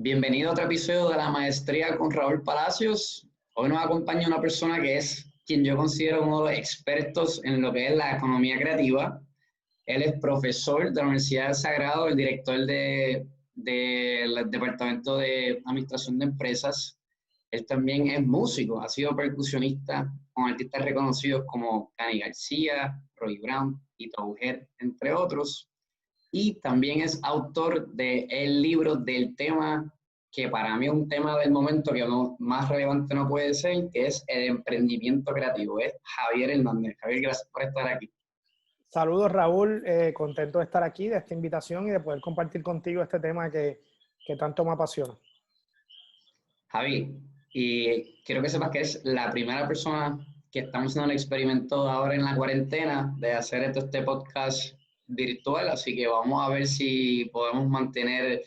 Bienvenido a otro episodio de la Maestría con Raúl Palacios. Hoy nos acompaña una persona que es quien yo considero uno de los expertos en lo que es la economía creativa. Él es profesor de la Universidad del Sagrado, el director del Departamento de Administración de Empresas. Él también es músico, ha sido percusionista con artistas reconocidos como Cani García, Roy Brown, Tito Auger, entre otros. Y también es autor del libro del tema que para mí es un tema del momento que más relevante no puede ser, que es el emprendimiento creativo. Es Javier Hernández. Javier, gracias por estar aquí. Saludos, Raúl. Contento de estar aquí, de esta invitación y de poder compartir contigo este tema que tanto me apasiona. Javi, y quiero que sepas que es la primera persona que estamos haciendo el experimento ahora en la cuarentena de hacer este podcast virtual, así que vamos a ver si podemos mantener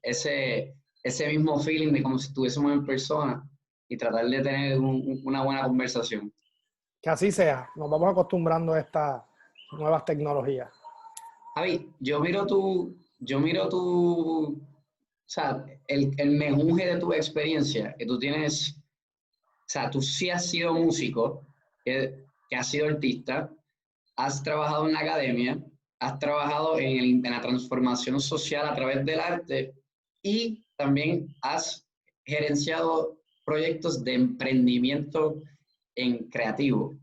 ese mismo feeling de como si estuviésemos en persona y tratar de tener una buena conversación. Que así sea. Nos vamos acostumbrando a estas nuevas tecnologías. Javi, o sea, el menjunje de tu experiencia que tú tienes. O sea, tú sí has sido músico, que has sido artista, has trabajado en la academia, has trabajado en la transformación social a través del arte y también has gerenciado proyectos de emprendimiento en creativo.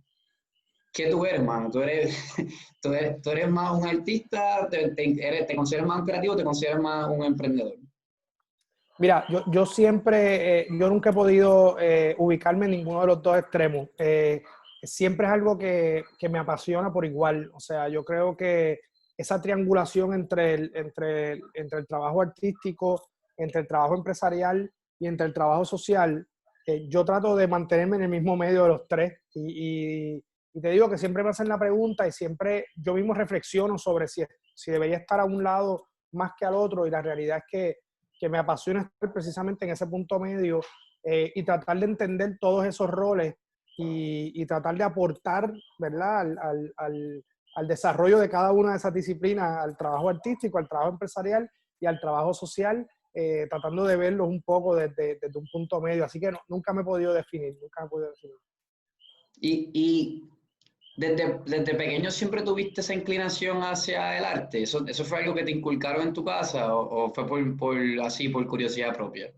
¿Qué tú eres, mano? ¿Tú eres más un artista? ¿Te consideras más un creativo o te consideras más un emprendedor? Mira, yo siempre, yo nunca he podido ubicarme en ninguno de los dos extremos. Siempre es algo que me apasiona por igual. O sea, yo creo que esa triangulación entre el trabajo artístico, entre el trabajo empresarial y entre el trabajo social, yo trato de mantenerme en el mismo medio de los tres. Y te digo que siempre me hacen la pregunta y siempre yo mismo reflexiono sobre si debería estar a un lado más que al otro, y la realidad es que me apasiona estar precisamente en ese punto medio y tratar de entender todos esos roles y tratar de aportar, ¿verdad?, al desarrollo de cada una de esas disciplinas, al trabajo artístico, al trabajo empresarial y al trabajo social, tratando de verlos un poco desde un punto medio. Así que nunca me he podido definir, nunca me he podido definir. Y desde pequeño siempre tuviste esa inclinación hacia el arte. ¿Eso fue algo que te inculcaron en tu casa o fue por curiosidad propia?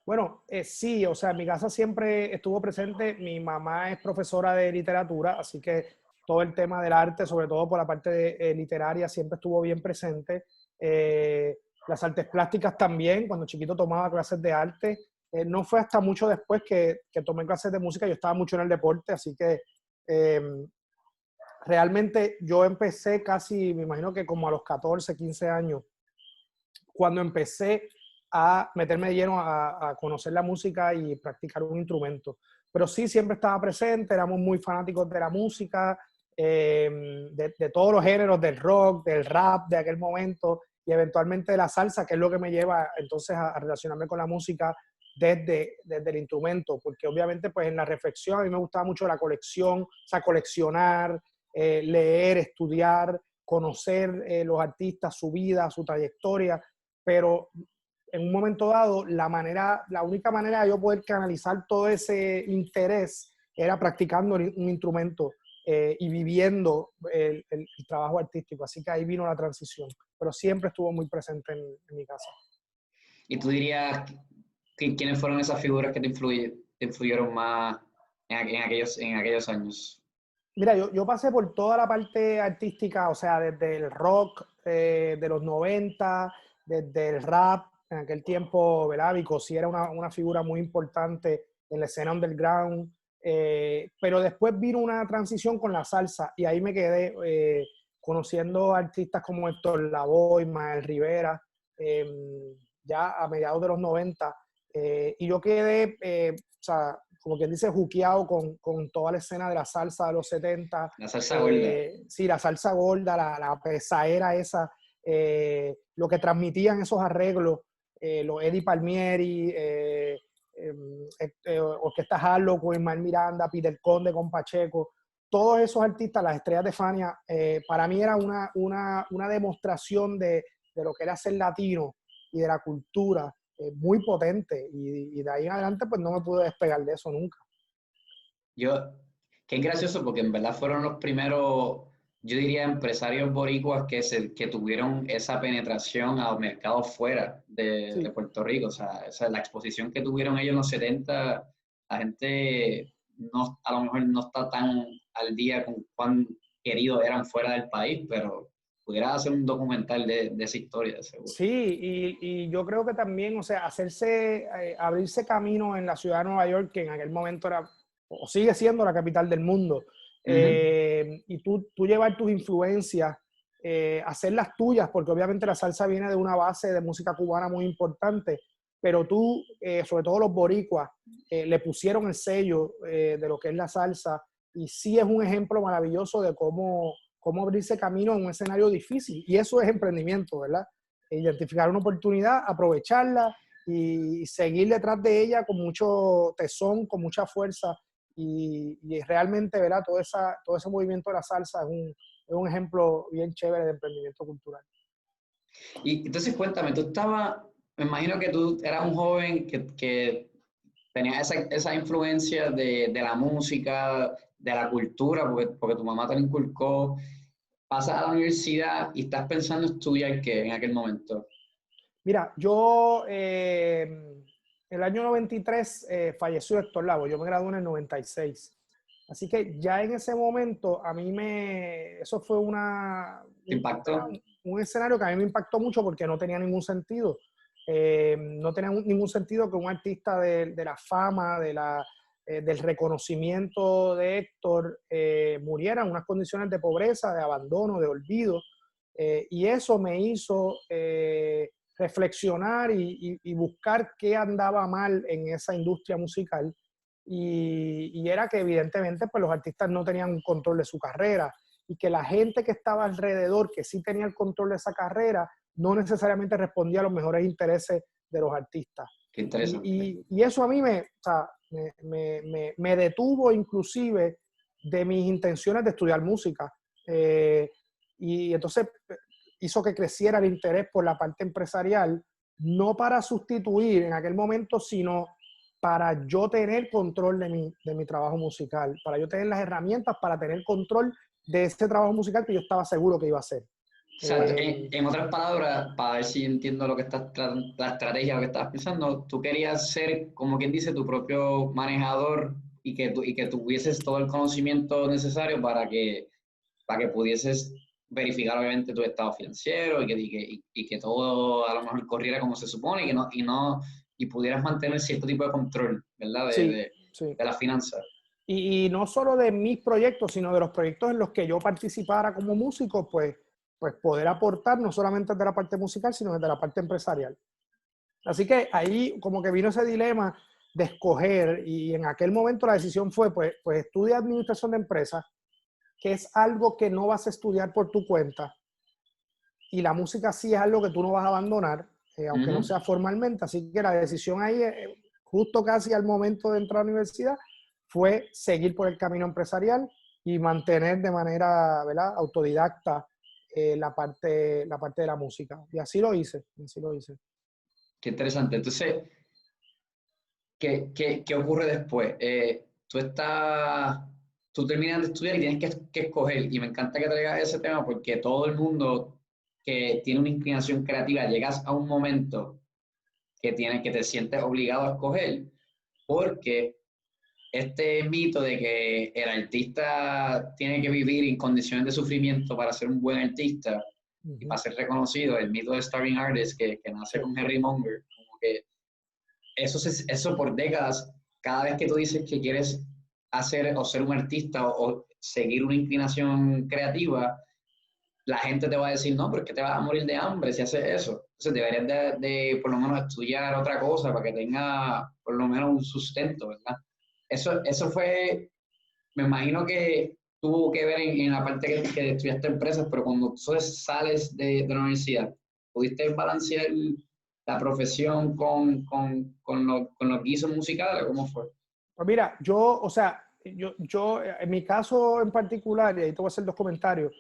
Bueno, sí, o sea, en mi casa siempre estuvo presente. Mi mamá es profesora de literatura, así que todo el tema del arte, sobre todo por la parte literaria, siempre estuvo bien presente. Las artes plásticas también, cuando chiquito tomaba clases de arte. No fue hasta mucho después que tomé clases de música. Yo estaba mucho en el deporte, así que realmente yo empecé casi, me imagino que como a los 14, 15 años, cuando empecé a meterme de lleno a conocer la música y practicar un instrumento. Pero sí, siempre estaba presente, éramos muy fanáticos de la música, de todos los géneros, del rock, del rap de aquel momento y eventualmente de la salsa, que es lo que me lleva entonces a relacionarme con la música desde el instrumento, porque obviamente pues en la reflexión a mí me gustaba mucho la colección, o sea, coleccionar, leer, estudiar, conocer los artistas, su vida, su trayectoria, pero en un momento dado, la única manera de yo poder canalizar todo ese interés era practicando un instrumento y viviendo el trabajo artístico. Así que ahí vino la transición, pero siempre estuvo muy presente en mi casa. ¿Y tú dirías quiénes fueron esas figuras que te influyeron más en aquellos años? Mira, yo pasé por toda la parte artística, o sea, desde el rock de los 90, desde el rap, en aquel tiempo, ¿verdad? Vico sí era una figura muy importante en la escena underground, pero después vino una transición con la salsa y ahí me quedé conociendo artistas como Héctor Lavoe, Mael Rivera, eh, ya a mediados de los 90, y yo quedé, o sea, como quien dice, juqueado con toda la escena de la salsa de los 70. La salsa gorda. Sí, la salsa gorda, la pesadera esa, lo que transmitían esos arreglos, los Eddie Palmieri, Orquesta Harlow con Ismael Miranda, Peter Conde con Pacheco, todos esos artistas, las estrellas de Fania, para mí era una demostración de lo que era ser latino y de la cultura muy potente y de ahí en adelante pues no me pude despegar de eso nunca. Que es gracioso porque en verdad fueron los primeros, yo diría, empresarios boricuas que tuvieron esa penetración a los mercados fuera de Sí. Puerto Rico. O sea, la exposición que tuvieron ellos en los 70, la gente no, a lo mejor no está tan al día con cuán queridos eran fuera del país, pero pudiera hacer un documental de esa historia, de seguro. Sí, y yo creo que también, o sea, abrirse camino en la ciudad de Nueva York, que en aquel momento era, o sigue siendo la capital del mundo, y tú llevar tus influencias, hacerlas tuyas, porque obviamente la salsa viene de una base de música cubana muy importante, pero tú, sobre todo los boricuas, le pusieron el sello de lo que es la salsa, y sí es un ejemplo maravilloso de cómo abrirse camino en un escenario difícil, y eso es emprendimiento, ¿verdad? Identificar una oportunidad, aprovecharla y seguir detrás de ella con mucho tesón, con mucha fuerza y realmente, ¿verdad? Todo ese movimiento de la salsa es un ejemplo bien chévere de emprendimiento cultural. Y entonces cuéntame, me imagino que tú eras un joven que tenía esa influencia de la música, de la cultura, porque tu mamá te lo inculcó. Pasas a la universidad y estás pensando estudiar qué en aquel momento. Mira, yo el año 93 falleció Héctor Lavoe, yo me gradué en el 96. Así que ya en ese momento a mí eso fue ¿Te impactó? un escenario que a mí me impactó mucho porque no tenía ningún sentido. No tenía ningún sentido que un artista de la fama, del reconocimiento de Héctor muriera en unas condiciones de pobreza, de abandono, de olvido. Y eso me hizo reflexionar y buscar qué andaba mal en esa industria musical. Y era que evidentemente pues, los artistas no tenían un control de su carrera y que la gente que estaba alrededor, que sí tenía el control de esa carrera, no necesariamente respondía a los mejores intereses de los artistas. Qué interesante. Y eso a mí o sea, me detuvo inclusive de mis intenciones de estudiar música. Y entonces hizo que creciera el interés por la parte empresarial, no para sustituir en aquel momento, sino para yo tener control de mi trabajo musical, para yo tener las herramientas para tener control de ese trabajo musical que yo estaba seguro que iba a hacer. Exacto. En otras palabras, para ver si entiendo lo que la estrategia, lo que estabas pensando, tú querías ser, como quien dice, tu propio manejador y que tuvieses todo el conocimiento necesario para que pudieses verificar obviamente tu estado financiero y que todo a lo mejor corriera como se supone y pudieras mantener cierto tipo de control, ¿verdad? Sí, sí. De las finanzas. Y no solo de mis proyectos, sino de los proyectos en los que yo participara como músico, pues poder aportar no solamente desde la parte musical, sino desde la parte empresarial. Así que ahí como que vino ese dilema de escoger y en aquel momento la decisión fue, pues estudia administración de empresas, que es algo que no vas a estudiar por tu cuenta y la música sí es algo que tú no vas a abandonar, aunque no sea formalmente. Así que la decisión ahí, justo casi al momento de entrar a la universidad, fue seguir por el camino empresarial y mantener de manera, ¿verdad?, autodidacta la parte de la música. Y así lo hice, así lo hice. Qué interesante. Entonces, ¿qué ocurre después? Tú terminas de estudiar y tienes que escoger. Y me encanta que traigas ese tema porque todo el mundo que tiene una inclinación creativa, llegas a un momento que te sientes obligado a escoger porque este mito de que el artista tiene que vivir en condiciones de sufrimiento para ser un buen artista y para ser reconocido, el mito de Starving Artist que nace con Henry Monger, como que eso por décadas, cada vez que tú dices que quieres hacer o ser un artista o seguir una inclinación creativa, la gente te va a decir, no, pero es que te vas a morir de hambre si haces eso. Entonces deberías de por lo menos estudiar otra cosa para que tenga por lo menos un sustento, ¿verdad? Eso fue, me imagino que tuvo que ver en la parte que estudiaste empresas, pero cuando tú sales de la universidad, ¿pudiste balancear la profesión con los guisos musicales? ¿Cómo fue? Pues mira, o sea, en mi caso en particular, y ahí te voy a hacer dos comentarios,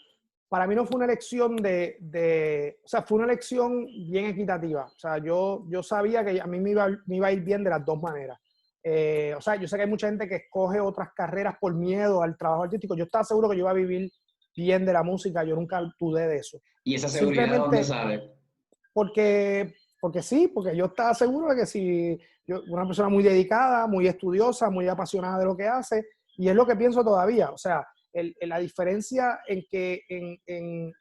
para mí no fue una elección o sea, fue una elección bien equitativa. O sea, yo sabía que a mí me iba a ir bien de las dos maneras. O sea, yo sé que hay mucha gente que escoge otras carreras por miedo al trabajo artístico. Yo estaba seguro que yo iba a vivir bien de la música, yo nunca dudé de eso. ¿Y esa seguridad de dónde Simplemente sale? porque sí, porque yo estaba seguro de que si una persona muy dedicada, muy estudiosa, muy apasionada de lo que hace, y es lo que pienso todavía. O sea, la diferencia en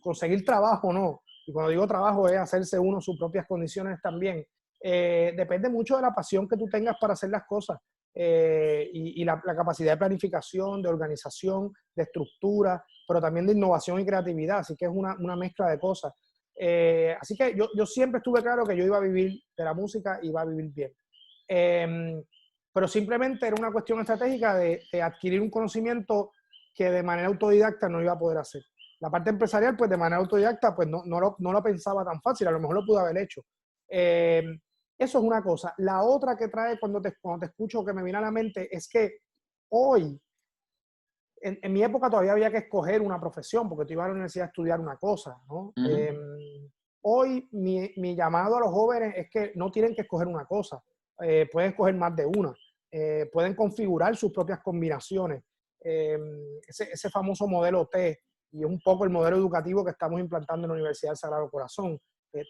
conseguir trabajo, no. Y cuando digo trabajo es hacerse uno sus propias condiciones también. Depende mucho de la pasión que tú tengas para hacer las cosas y la capacidad de planificación, de organización, de estructura, pero también de innovación y creatividad. Así que es una mezcla de cosas. Así que yo siempre estuve claro que yo iba a vivir de la música y iba a vivir bien. Pero simplemente era una cuestión estratégica de adquirir un conocimiento que de manera autodidacta no iba a poder hacer. La parte empresarial, pues de manera autodidacta, pues no lo pensaba tan fácil, a lo mejor lo pude haber hecho. Eso es una cosa. La otra que trae cuando te escucho, que me viene a la mente, es que hoy, en mi época todavía había que escoger una profesión, porque tú ibas a la universidad a estudiar una cosa, ¿no? Hoy mi llamado a los jóvenes es que no tienen que escoger una cosa, pueden escoger más de una, pueden configurar sus propias combinaciones. Ese famoso modelo T, y es un poco el modelo educativo que estamos implantando en la Universidad del Sagrado Corazón.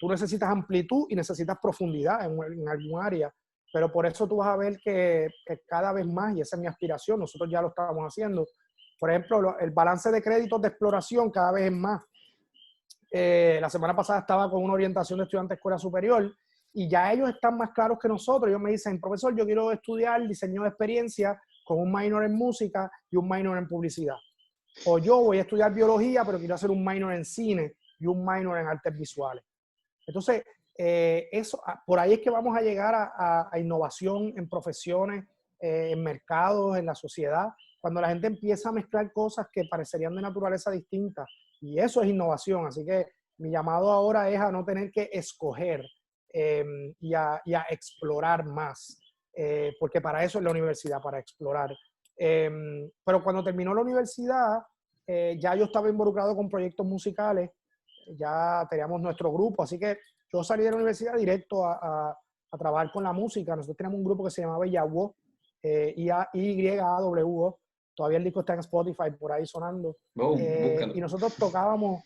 Tú necesitas amplitud y necesitas profundidad en algún área, pero por eso tú vas a ver que cada vez más, y esa es mi aspiración, nosotros ya lo estamos haciendo. Por ejemplo, el balance de créditos de exploración cada vez es más. La semana pasada estaba con una orientación de estudiantes de escuela superior y ya ellos están más claros que nosotros. Ellos me dicen, profesor, yo quiero estudiar diseño de experiencia con un minor en música y un minor en publicidad. O yo voy a estudiar biología, pero quiero hacer un minor en cine y un minor en artes visuales. Entonces, por ahí es que vamos a llegar a innovación en profesiones, en mercados, en la sociedad, cuando la gente empieza a mezclar cosas que parecerían de naturaleza distinta. Y eso es innovación. Así que mi llamado ahora es a no tener que escoger y a explorar más, porque para eso es la universidad, para explorar. Pero cuando terminó la universidad, ya yo estaba involucrado con proyectos musicales, ya teníamos nuestro grupo, así que yo salí de la universidad directo a trabajar con la música. Nosotros teníamos un grupo que se llamaba Yawo, YAWO. Todavía el disco está en Spotify, por ahí sonando. Y nosotros tocábamos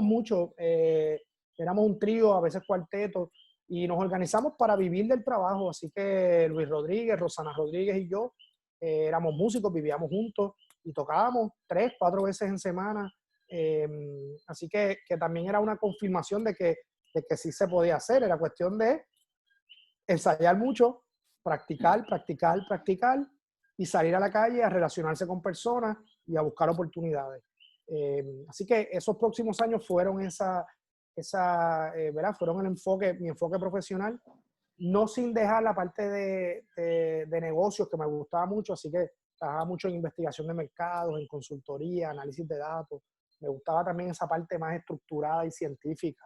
mucho. Éramos un trío, a veces cuarteto, y nos organizamos para vivir del trabajo. Así que Luis Rodríguez, Rosana Rodríguez y yo éramos músicos, vivíamos juntos y tocábamos 3, 4 veces en semana. Así que también era una confirmación de que sí se podía hacer. Era cuestión de ensayar mucho, practicar y salir a la calle a relacionarse con personas y a buscar oportunidades. Así que esos próximos años fueron ¿verdad? Fueron mi enfoque profesional, no sin dejar la parte de negocios que me gustaba mucho, así que trabajaba mucho en investigación de mercados, en consultoría, análisis de datos. Me gustaba también esa parte más estructurada y científica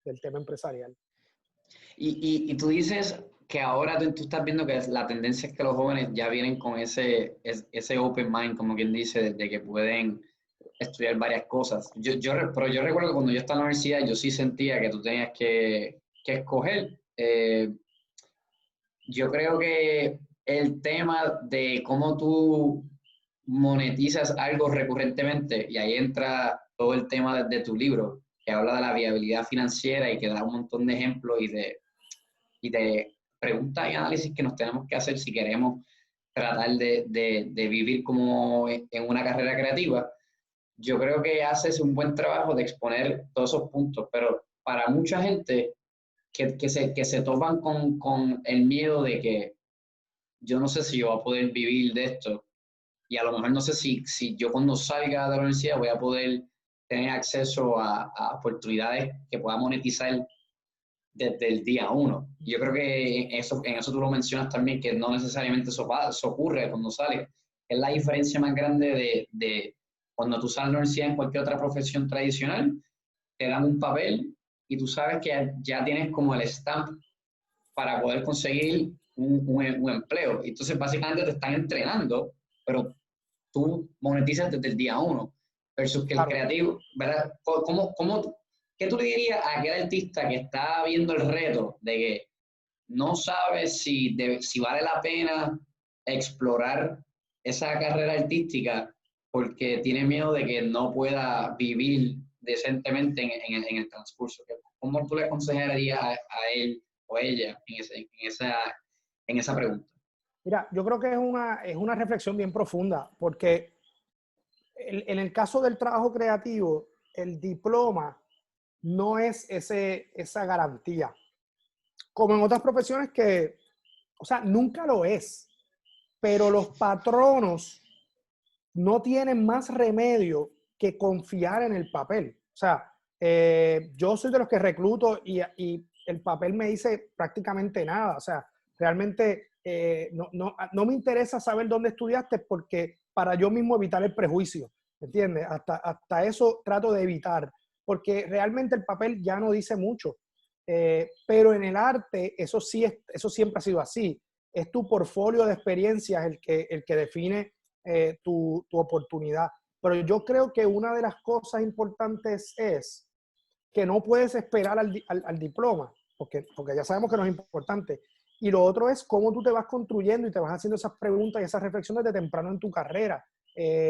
del tema empresarial. Y tú dices que ahora tú estás viendo que la tendencia es que los jóvenes ya vienen con ese open mind, como quien dice, de que pueden estudiar varias cosas. Pero yo recuerdo que cuando yo estaba en la universidad, yo sí sentía que tú tenías que escoger. Yo creo que el tema de cómo tú monetizas algo recurrentemente, y ahí entra todo el tema de tu libro, que habla de la viabilidad financiera y que da un montón de ejemplos y de preguntas y análisis que nos tenemos que hacer si queremos tratar de vivir como en una carrera creativa. Yo creo que haces un buen trabajo de exponer todos esos puntos, pero para mucha gente que se topan con el miedo de que yo no sé si yo voy a poder vivir de esto, y a lo mejor no sé si yo cuando salga de la universidad voy a poder tener acceso a oportunidades que pueda monetizar desde el día uno. Yo creo que en eso tú lo mencionas también, que no necesariamente eso ocurre cuando sales. Es la diferencia más grande de cuando tú sales de la universidad en cualquier otra profesión tradicional, te dan un papel y tú sabes que ya tienes como el stamp para poder conseguir un empleo. Entonces, básicamente te están entrenando, pero tú monetizas desde el día uno. versus que el Claro. creativo, ¿verdad? ¿Qué tú le dirías a aquel artista que está viendo el reto de que no sabe si vale la pena explorar esa carrera artística porque tiene miedo de que no pueda vivir decentemente en el transcurso? ¿Cómo tú le aconsejarías a él o ella en esa pregunta? Mira, yo creo que es una reflexión bien profunda, porque en el caso del trabajo creativo, el diploma no es esa garantía. Como en otras profesiones que, o sea, nunca lo es, pero los patronos no tienen más remedio que confiar en el papel. O sea, yo soy de los que recluto y el papel me dice prácticamente nada. O sea, realmente no me interesa saber dónde estudiaste porque para yo mismo evitar el prejuicio, ¿entiendes? Hasta eso trato de evitar, porque realmente el papel ya no dice mucho. Pero en el arte eso sí eso siempre ha sido así. Es tu portfolio de experiencias el que define tu oportunidad. Pero yo creo que una de las cosas importantes es que no puedes esperar al diploma, porque ya sabemos que no es importante. Y lo otro es cómo tú te vas construyendo y te vas haciendo esas preguntas y esas reflexiones de temprano en tu carrera.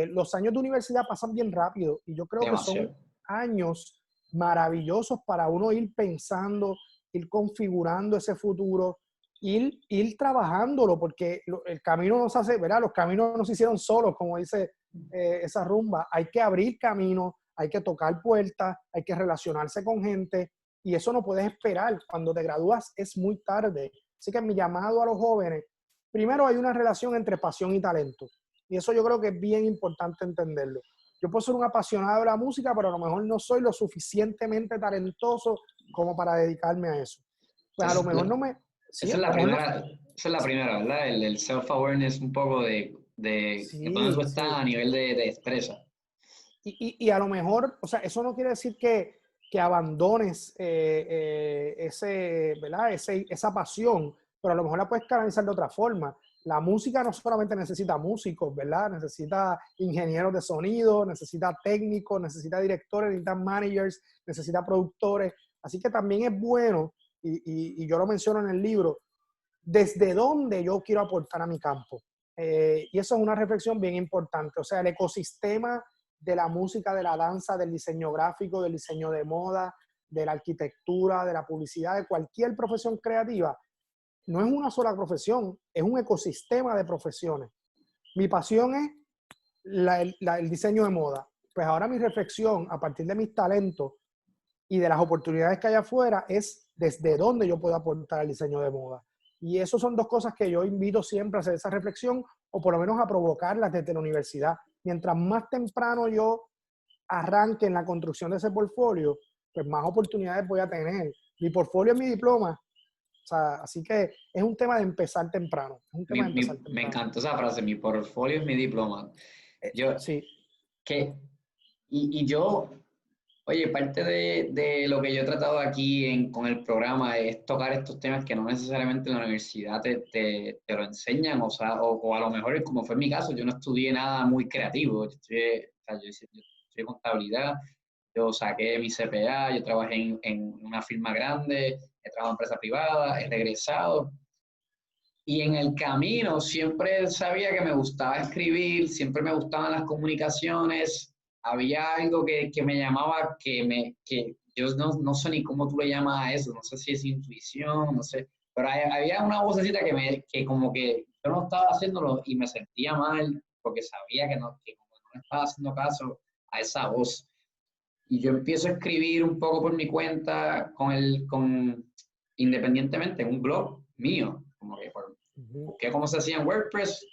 Los años de universidad pasan bien rápido y yo creo que son Demasiado. años maravillosos para uno ir pensando, ir configurando ese futuro, ir trabajándolo, porque el camino no se hace, ¿verdad? Los caminos no se hicieron solos, como dice esa rumba. Hay que abrir camino, hay que tocar puertas, hay que relacionarse con gente, y eso no puedes esperar. Cuando te gradúas es muy tarde. Así que mi llamado a los jóvenes, primero hay una relación entre pasión y talento, y eso yo creo que es bien importante entenderlo. Yo puedo ser un apasionado de la música, pero a lo mejor no soy lo suficientemente talentoso como para dedicarme a eso. Pues a Esa lo es mejor la, no me... Sí, esa a es lo la mejor no... primera, esa es la primera, ¿verdad? El self-awareness un poco de dónde tú Sí, estás sí. a nivel de destreza. Y a lo mejor, o sea, eso no quiere decir que abandones ¿verdad? Esa pasión, pero a lo mejor la puedes canalizar de otra forma. La música no solamente necesita músicos, ¿verdad? Necesita ingenieros de sonido, necesita técnicos, necesita directores, necesita managers, necesita productores. Así que también es bueno, y yo lo menciono en el libro, desde dónde yo quiero aportar a mi campo. Y eso es una reflexión bien importante. O sea, el ecosistema de la música, de la danza, del diseño gráfico, del diseño de moda, de la arquitectura, de la publicidad, de cualquier profesión creativa, no es una sola profesión, es un ecosistema de profesiones. Mi pasión es el diseño de moda. Pues ahora mi reflexión, a partir de mis talentos y de las oportunidades que hay afuera, es desde dónde yo puedo aportar al diseño de moda. Y eso son dos cosas que yo invito siempre a hacer esa reflexión, o por lo menos a provocarlas desde la universidad. Mientras más temprano yo arranque en la construcción de ese portfolio, pues más oportunidades voy a tener. Mi portfolio es mi diploma. O sea, así que es un tema de empezar temprano. Es un tema de empezar Me temprano. encantó esa frase, mi portfolio es mi diploma. Yo, Sí, que, y yo, oye, parte de lo que yo he tratado aquí con el programa es tocar estos temas que no necesariamente en la universidad te lo enseñan, o sea, o a lo mejor, como fue en mi caso, yo no estudié nada muy creativo, yo estudié contabilidad, yo saqué mi CPA, yo trabajé en una firma grande, he trabajado en empresa privada, he regresado, y en el camino siempre sabía que me gustaba escribir, siempre me gustaban las comunicaciones, había algo que me llamaba, que yo no sé ni cómo tú le llamas a eso, no sé si es intuición, no sé, pero había una vocecita que como que yo no estaba haciéndolo y me sentía mal porque sabía que como no estaba haciendo caso a esa voz. Y yo empiezo a escribir un poco por mi cuenta, independientemente, en un blog mío, como que busqué cómo se hacía en WordPress,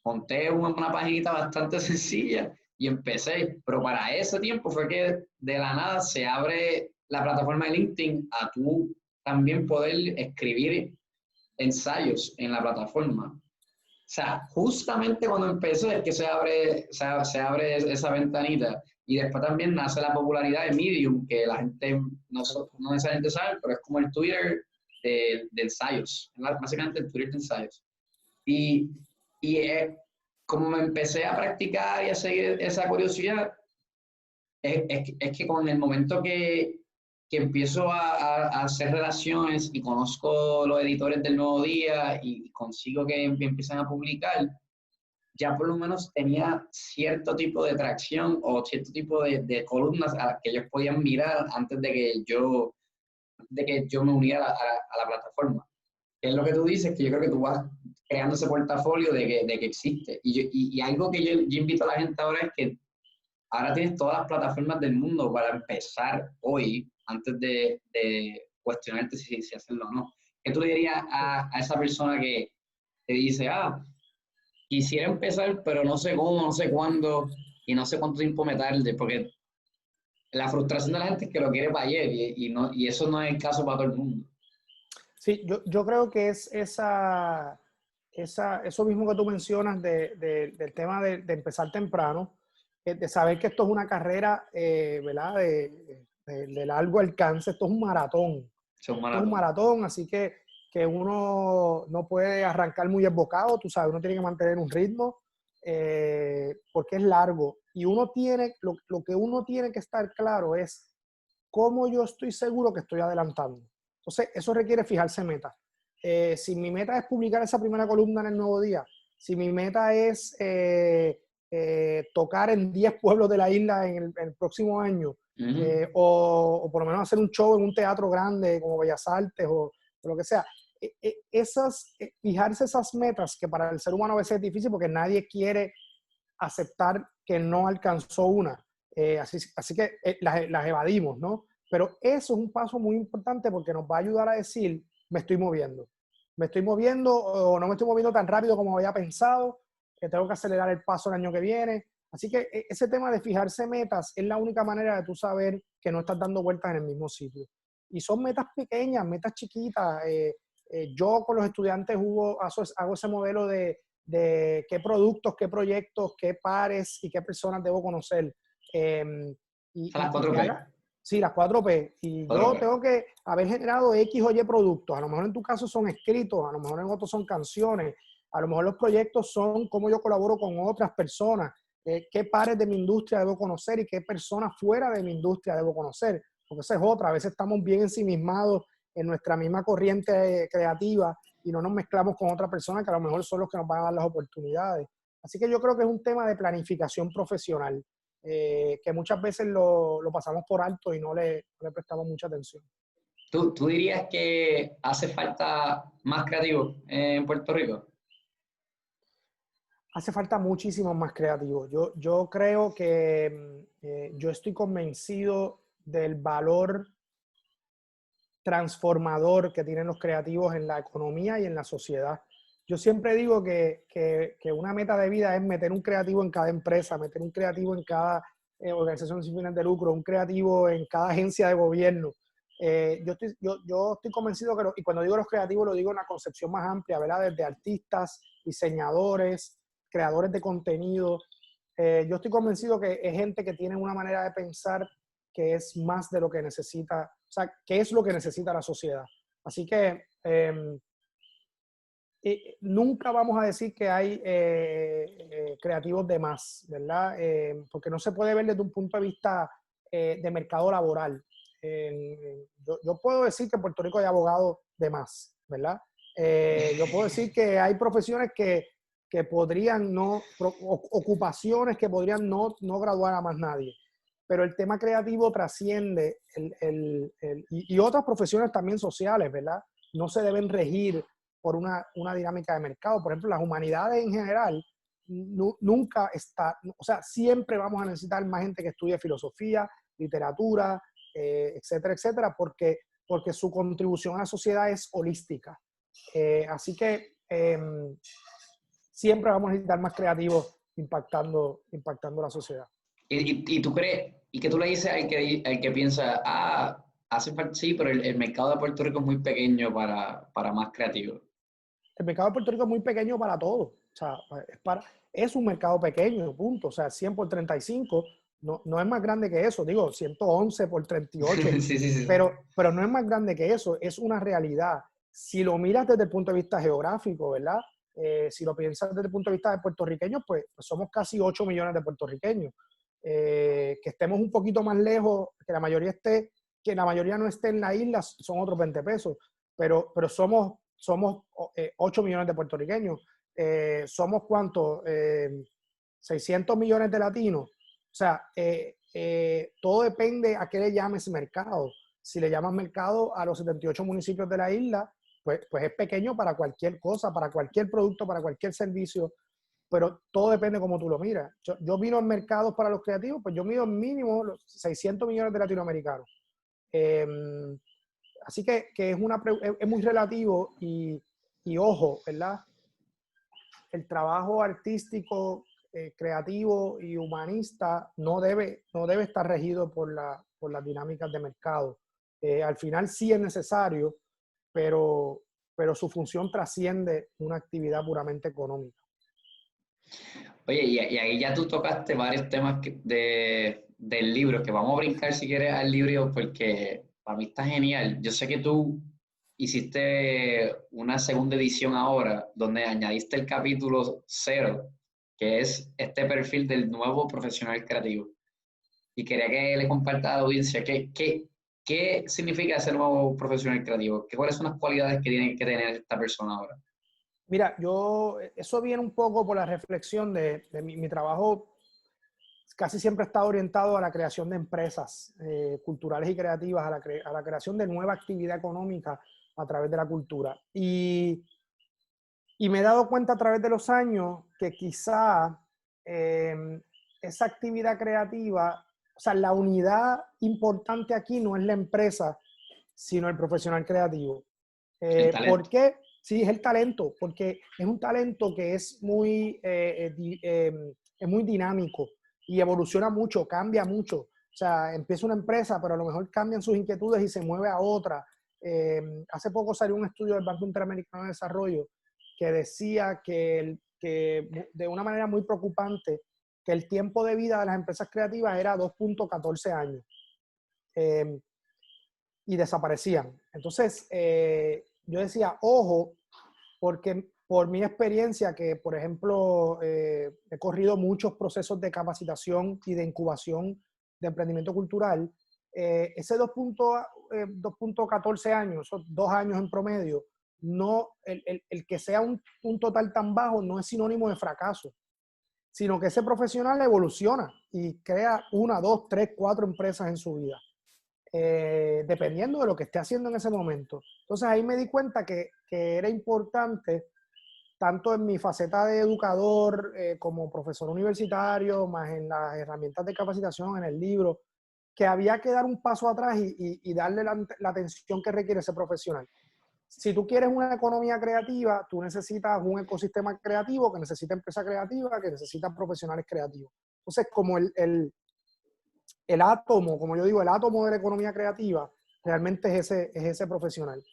monté una paginita bastante sencilla y empecé. Pero para ese tiempo fue que de la nada se abre la plataforma de LinkedIn a tú también poder escribir ensayos en la plataforma. O sea, justamente cuando empezó es que se abre esa ventanita. Y después también nace la popularidad de Medium, que la gente no necesariamente sabe, pero es como el Twitter de ensayos, básicamente el Twitter de ensayos. Y, y como me empecé a practicar y a seguir esa curiosidad, es que con el momento que empiezo a hacer relaciones y conozco los editores del Nuevo Día y consigo que empiezan a publicar, ya por lo menos tenía cierto tipo de tracción o cierto tipo de columnas a las que ellos podían mirar antes de que yo me uniera a la plataforma. Es lo que tú dices, que yo creo que tú vas creando ese portafolio de que existe. Y algo que yo invito a la gente ahora es que ahora tienes todas las plataformas del mundo para empezar hoy, antes de cuestionarte si hacerlo o no. ¿Qué tú le dirías a esa persona que te dice, quisiera empezar, pero no sé cómo, no sé cuándo y no sé cuánto tiempo me tarde? Porque la frustración de la gente es que lo quiere para ayer y eso no es el caso para todo el mundo. Sí, yo creo que es eso mismo que tú mencionas del tema de empezar temprano, de saber que esto es una carrera, ¿verdad? De largo alcance, esto es un maratón. Son Esto es un maratón, así que uno no puede arrancar muy embocado, tú sabes, uno tiene que mantener un ritmo, porque es largo. Y uno tiene, lo que uno tiene que estar claro es cómo yo estoy seguro que estoy adelantando. Entonces, eso requiere fijarse metas. Si mi meta es publicar esa primera columna en el Nuevo Día, si mi meta es tocar en 10 pueblos de la isla en el próximo año, o por lo menos hacer un show en un teatro grande como Bellas Artes o lo que sea, fijarse esas metas que para el ser humano a veces es difícil porque nadie quiere aceptar que no alcanzó una. Así que las evadimos, ¿no? Pero eso es un paso muy importante porque nos va a ayudar a decir, me estoy moviendo. Me estoy moviendo o no me estoy moviendo tan rápido como había pensado, que tengo que acelerar el paso el año que viene. Así que ese tema de fijarse metas es la única manera de tú saber que no estás dando vueltas en el mismo sitio. Y son metas pequeñas, metas chiquitas. Yo con los estudiantes hago ese modelo de qué productos, qué proyectos, qué pares y qué personas debo conocer. Las 4P. Sí, las 4P. Y yo tengo que haber generado X o Y productos. A lo mejor en tu caso son escritos, a lo mejor en otros son canciones, a lo mejor los proyectos son cómo yo colaboro con otras personas, qué pares de mi industria debo conocer y qué personas fuera de mi industria debo conocer. Porque esa es otra. A veces estamos bien ensimismados en nuestra misma corriente creativa y no nos mezclamos con otra persona que a lo mejor son los que nos van a dar las oportunidades. Así que yo creo que es un tema de planificación profesional, que muchas veces lo pasamos por alto y no le prestamos mucha atención. ¿Tú dirías que hace falta más creativos en Puerto Rico? Hace falta muchísimos más creativos. Yo creo que yo estoy convencido del valor transformador que tienen los creativos en la economía y en la sociedad. Yo siempre digo que una meta de vida es meter un creativo en cada empresa, meter un creativo en cada organización sin fines de lucro, un creativo en cada agencia de gobierno. Yo estoy convencido y cuando digo los creativos lo digo en una concepción más amplia, ¿verdad? Desde artistas, diseñadores, creadores de contenido. Yo estoy convencido que es gente que tiene una manera de pensar que es más de lo que necesita, o sea, que es lo que necesita la sociedad. Así que nunca vamos a decir que hay creativos de más, ¿verdad? Porque no se puede ver desde un punto de vista de mercado laboral. Yo puedo decir que en Puerto Rico hay abogados de más, ¿verdad? Yo puedo decir que hay profesiones que podrían ocupaciones que podrían no graduar a más nadie. Pero el tema creativo trasciende y otras profesiones también sociales, ¿verdad? No se deben regir por una dinámica de mercado. Por ejemplo, las humanidades en general nunca está, o sea, siempre vamos a necesitar más gente que estudie filosofía, literatura, etcétera, etcétera, porque su contribución a la sociedad es holística. Así que siempre vamos a necesitar más creativos impactando la sociedad. ¿Y tú crees, y qué tú le dices al que piensa, hace falta, sí, pero el mercado de Puerto Rico es muy pequeño para más creativos? El mercado de Puerto Rico es muy pequeño para todo. O sea, es un mercado pequeño, punto. O sea, 100 por 35 no es más grande que eso. Digo, 111 por 38. Sí. Pero no es más grande que eso. Es una realidad. Si lo miras desde el punto de vista geográfico, ¿verdad? Si lo piensas desde el punto de vista de puertorriqueños, pues somos casi 8 millones de puertorriqueños. Que estemos un poquito más lejos, que la mayoría no esté en la isla, son otros 20 pesos, pero somos 8 millones de puertorriqueños. ¿Somos cuántos? 600 millones de latinos. O sea, todo depende a qué le llames mercado. Si le llamas mercado a los 78 municipios de la isla, pues es pequeño para cualquier cosa, para cualquier producto, para cualquier servicio, pero todo depende cómo tú lo miras. Yo miro en mercados para los creativos, pues yo miro mínimo los 600 millones de latinoamericanos. Eh, Así que es muy relativo y ojo, ¿verdad? El trabajo artístico, creativo y humanista no debe estar regido por las dinámicas de mercado. Al final sí es necesario, pero su función trasciende una actividad puramente económica. Oye, y ahí ya tú tocaste varios temas del libro, que vamos a brincar si quieres al libro, porque para mí está genial. Yo sé que tú hiciste una segunda edición ahora, donde añadiste el capítulo 0, que es este perfil del nuevo profesional creativo. Y quería que le compartas a la audiencia qué significa ese nuevo profesional creativo, cuáles son las cualidades que tiene que tener esta persona ahora. Mira, eso viene un poco por la reflexión de mi trabajo. Casi siempre está orientado a la creación de empresas culturales y creativas, a la creación de nueva actividad económica a través de la cultura. Y me he dado cuenta a través de los años que quizá esa actividad creativa, o sea, la unidad importante aquí no es la empresa, sino el profesional creativo. El talento. ¿Por qué? Sí, es el talento, porque es un talento que es muy dinámico y evoluciona mucho, cambia mucho. O sea, empieza una empresa, pero a lo mejor cambian sus inquietudes y se mueve a otra. Hace poco salió un estudio del Banco Interamericano de Desarrollo que decía que de una manera muy preocupante, que el tiempo de vida de las empresas creativas era 2.14 años. Y desaparecían. Entonces, yo decía, ojo, porque por mi experiencia, que por ejemplo, he corrido muchos procesos de capacitación y de incubación de emprendimiento cultural, ese 2.14 años, esos 2 años en promedio, no, el que sea un total tan bajo no es sinónimo de fracaso, sino que ese profesional evoluciona y crea 1, 2, 3, 4 empresas en su vida. Dependiendo de lo que esté haciendo en ese momento. Entonces ahí me di cuenta que era importante, tanto en mi faceta de educador, como profesor universitario, más en las herramientas de capacitación, en el libro, que había que dar un paso atrás y darle la atención que requiere ese profesional. Si tú quieres una economía creativa, tú necesitas un ecosistema creativo que necesita empresa creativa, que necesita profesionales creativos. Entonces, como el átomo, como yo digo, el átomo de la economía creativa, realmente es ese profesional.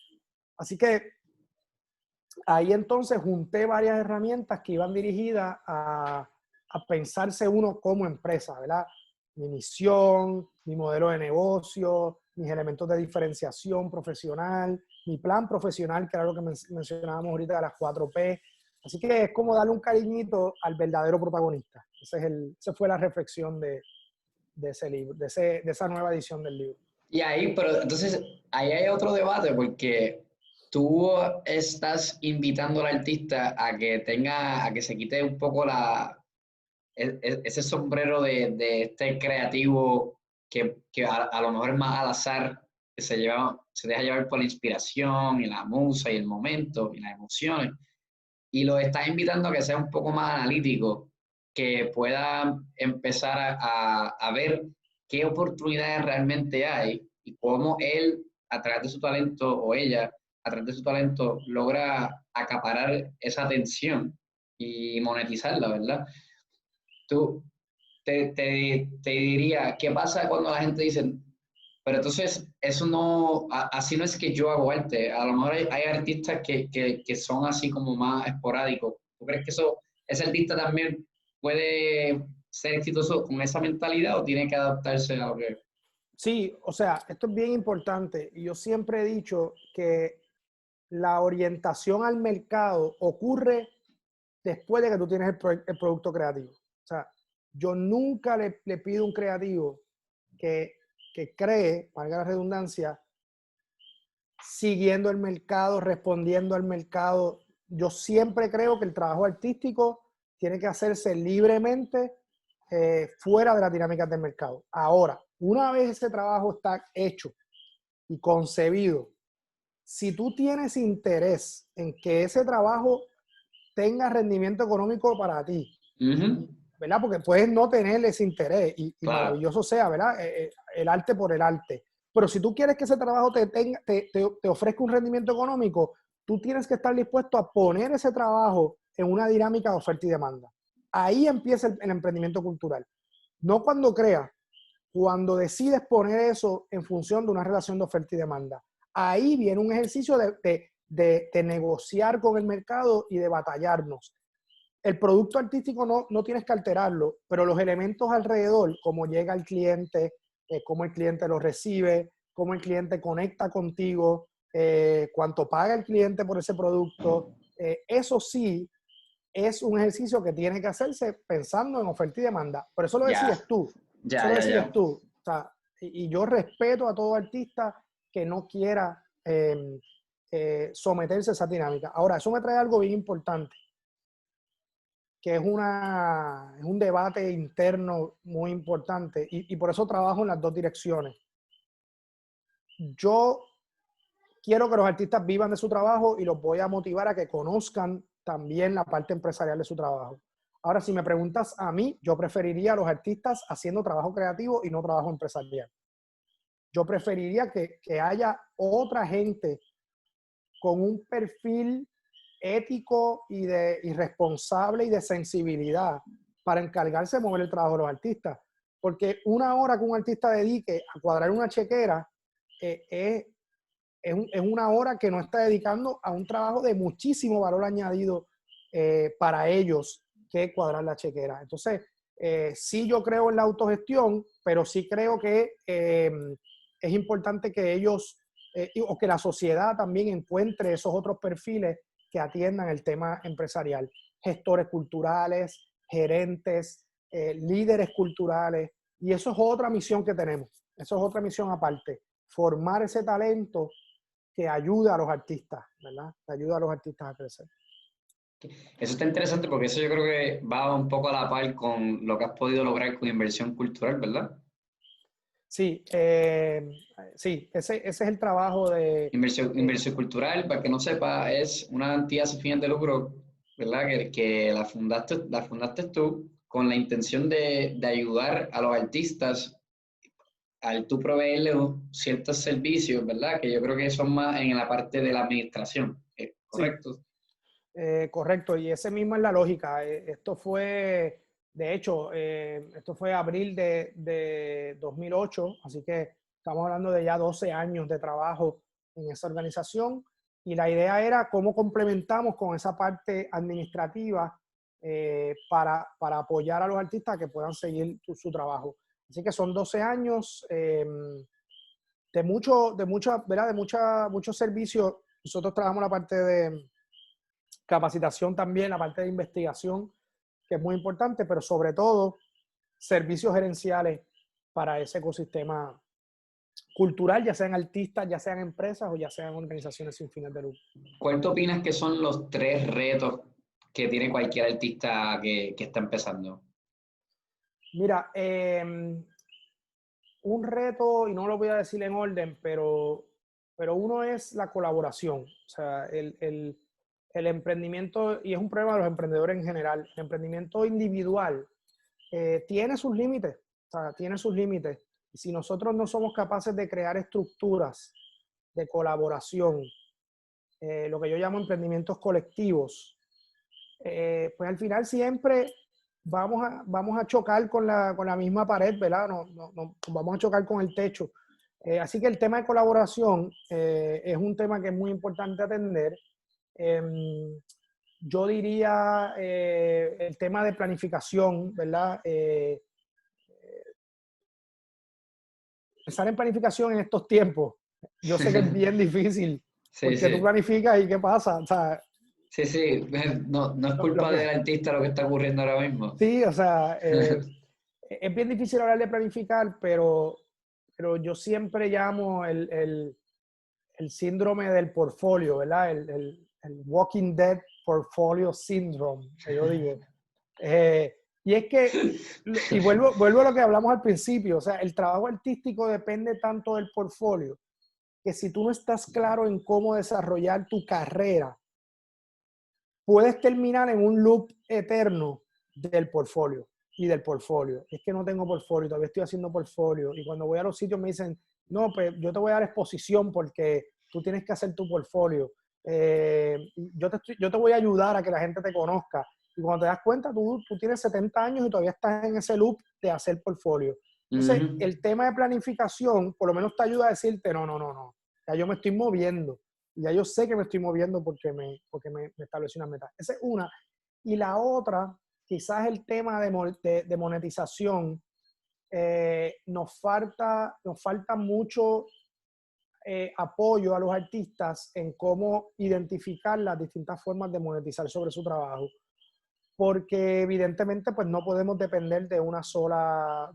Así que ahí entonces junté varias herramientas que iban dirigidas a pensarse uno como empresa, ¿verdad? Mi misión, mi modelo de negocio, mis elementos de diferenciación profesional, mi plan profesional, que era lo que mencionábamos ahorita de las 4P. Así que es como darle un cariñito al verdadero protagonista. Esa fue la reflexión de ese libro, de esa nueva edición del libro. Y ahí, pero entonces, ahí hay otro debate porque tú estás invitando al artista a que se quite un poco ese sombrero de este creativo que a lo mejor es más al azar, que se deja llevar por la inspiración y la musa y el momento y las emociones. Y lo estás invitando a que sea un poco más analítico, que pueda empezar a ver qué oportunidades realmente hay y cómo él, a través de su talento, o ella, a través de su talento, logra acaparar esa atención y monetizarla, ¿verdad? Tú te diría, ¿qué pasa cuando la gente dice, pero entonces eso no, así no es que yo hago arte, a lo mejor hay artistas que son así como más esporádicos? ¿Tú crees que ese artista también puede ser exitoso con esa mentalidad o tiene que adaptarse a lo que... Sí, o sea, esto es bien importante. Y yo siempre he dicho que la orientación al mercado ocurre después de que tú tienes el producto creativo. O sea, yo nunca le pido a un creativo que cree, valga la redundancia, siguiendo el mercado, respondiendo al mercado. Yo siempre creo que el trabajo artístico tiene que hacerse libremente fuera de las dinámicas del mercado. Ahora, una vez ese trabajo está hecho y concebido, si tú tienes interés en que ese trabajo tenga rendimiento económico para ti, ¿verdad? Porque puedes no tener ese interés y Claro. maravilloso sea, ¿verdad? El arte por el arte. Pero si tú quieres que ese trabajo te ofrezca un rendimiento económico, tú tienes que estar dispuesto a poner ese trabajo en una dinámica de oferta y demanda. Ahí empieza el emprendimiento cultural. No cuando creas, cuando decides poner eso en función de una relación de oferta y demanda. Ahí viene un ejercicio de negociar con el mercado y de batallarnos. El producto artístico no tienes que alterarlo, pero los elementos alrededor, cómo llega el cliente, cómo el cliente lo recibe, cómo el cliente conecta contigo, cuánto paga el cliente por ese producto, eso sí es un ejercicio que tiene que hacerse pensando en oferta y demanda. Pero eso lo decides tú. Eso lo decides tú. O sea, y yo respeto a todo artista que no quiera someterse a esa dinámica. Ahora, eso me trae algo bien importante, que es un debate interno muy importante y por eso trabajo en las dos direcciones. Yo quiero que los artistas vivan de su trabajo y los voy a motivar a que conozcan también la parte empresarial de su trabajo. Ahora, si me preguntas a mí, yo preferiría a los artistas haciendo trabajo creativo y no trabajo empresarial. Yo preferiría que haya otra gente con un perfil ético y responsable y de sensibilidad para encargarse de mover el trabajo de los artistas. Porque una hora que un artista dedique a cuadrar una chequera es una hora que no está dedicando a un trabajo de muchísimo valor añadido para ellos que cuadrar la chequera. Entonces, sí yo creo en la autogestión, pero sí creo que es importante que ellos o que la sociedad también encuentre esos otros perfiles que atiendan el tema empresarial. Gestores culturales, gerentes, líderes culturales, y eso es otra misión que tenemos. Eso es otra misión aparte. Formar ese talento que ayuda a los artistas, ¿verdad? Que ayuda a los artistas a crecer. Eso está interesante porque eso yo creo que va un poco a la par con lo que has podido lograr con inversión cultural, ¿verdad? Sí, sí, ese es el trabajo de... Inversión cultural, para que no sepa, es una entidad sin fines de lucro, ¿verdad? Que la fundaste tú con la intención de ayudar a los artistas al tú proveerles ciertos servicios, ¿verdad? Que yo creo que son más en la parte de la administración, ¿correcto? Sí, correcto, y esa misma es la lógica. Esto fue, de hecho, esto fue abril de 2008, así que estamos hablando de ya 12 años de trabajo en esa organización, y la idea era cómo complementamos con esa parte administrativa para apoyar a los artistas que puedan seguir su trabajo. Así que son 12 años de muchos servicios. Nosotros trabajamos la parte de capacitación también, la parte de investigación, que es muy importante, pero sobre todo servicios gerenciales para ese ecosistema cultural, ya sean artistas, ya sean empresas o ya sean organizaciones sin fines de lucro. ¿Cuál tú opinas que son los 3 retos que tiene cualquier artista que está empezando? Mira, un reto, y no lo voy a decir en orden, pero uno es la colaboración. O sea, el emprendimiento, y es un problema de los emprendedores en general, el emprendimiento individual tiene sus límites, o sea, tiene sus límites. Y si nosotros no somos capaces de crear estructuras de colaboración, lo que yo llamo emprendimientos colectivos, pues al final siempre vamos a chocar con la misma pared, ¿verdad? Vamos a chocar con el techo. Así que el tema de colaboración es un tema que es muy importante atender. Yo diría el tema de planificación, ¿verdad? Pensar en planificación en estos tiempos, yo sé que es bien difícil, Sí, porque sí. tú planificas y ¿qué pasa? O sea, Sí, no es culpa del artista lo que está ocurriendo ahora mismo. sí, o sea, es bien difícil hablar de planificar, pero yo siempre llamo el síndrome del portfolio, ¿verdad? El Walking Dead Portfolio Syndrome, que yo digo. Y es que, y vuelvo a lo que hablamos al principio, o sea, el trabajo artístico depende tanto del portfolio, que si tú no estás claro en cómo desarrollar tu carrera, puedes terminar en un loop eterno del portfolio y del portfolio. Es que no tengo portfolio, todavía estoy haciendo portfolio. Y cuando voy a los sitios me dicen, no, pues yo te voy a dar exposición porque tú tienes que hacer tu portfolio. Yo te voy a ayudar a que la gente te conozca. Y cuando te das cuenta, tú tienes 70 años y todavía estás en ese loop de hacer portfolio. Entonces, el tema de planificación, por lo menos te ayuda a decirte, no. Ya yo me estoy moviendo. Y ya yo sé que me estoy moviendo porque me establecí una meta. Esa es una. Y la otra, quizás el tema de monetización, nos falta mucho apoyo a los artistas en cómo identificar las distintas formas de monetizar sobre su trabajo. Porque evidentemente pues no podemos depender de una sola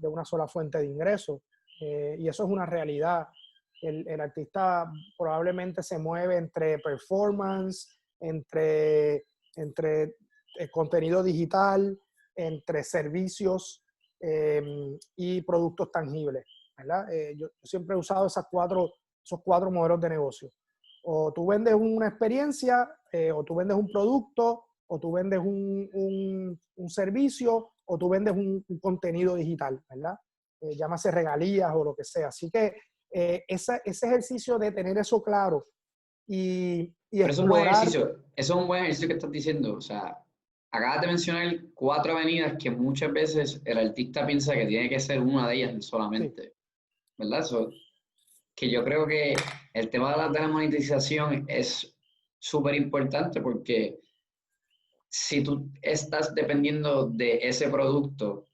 fuente de ingresos. Y eso es una realidad. El artista probablemente se mueve entre performance, entre contenido digital, entre servicios y productos tangibles, ¿verdad? Yo siempre he usado esos cuatro modelos de negocio. O tú vendes una experiencia, o tú vendes un producto, o tú vendes un servicio, o tú vendes un contenido digital, ¿verdad? Llámase regalías o lo que sea. Así que ese ejercicio de tener eso claro y Pero es un buen explorar. ejercicio, eso es un buen ejercicio que estás diciendo. O sea, acabas de mencionar 4 avenidas que muchas veces el artista piensa que tiene que ser una de ellas Sí, solamente, ¿verdad? Eso, que yo creo que el tema de la monetización es súper importante porque si tú estás dependiendo de ese producto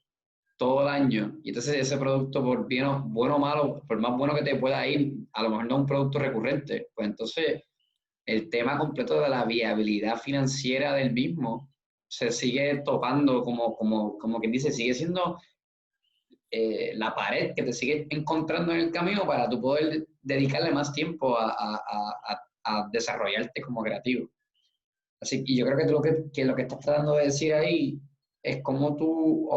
todo el año, y entonces ese producto, por bien, bueno o malo, por más bueno que te pueda ir, a lo mejor no es un producto recurrente, pues entonces el tema completo de la viabilidad financiera del mismo se sigue topando como quien dice, sigue siendo la pared que te sigue encontrando en el camino para tú poder dedicarle más tiempo a desarrollarte como creativo. Así que yo creo que, lo que estás tratando de decir ahí es cómo tú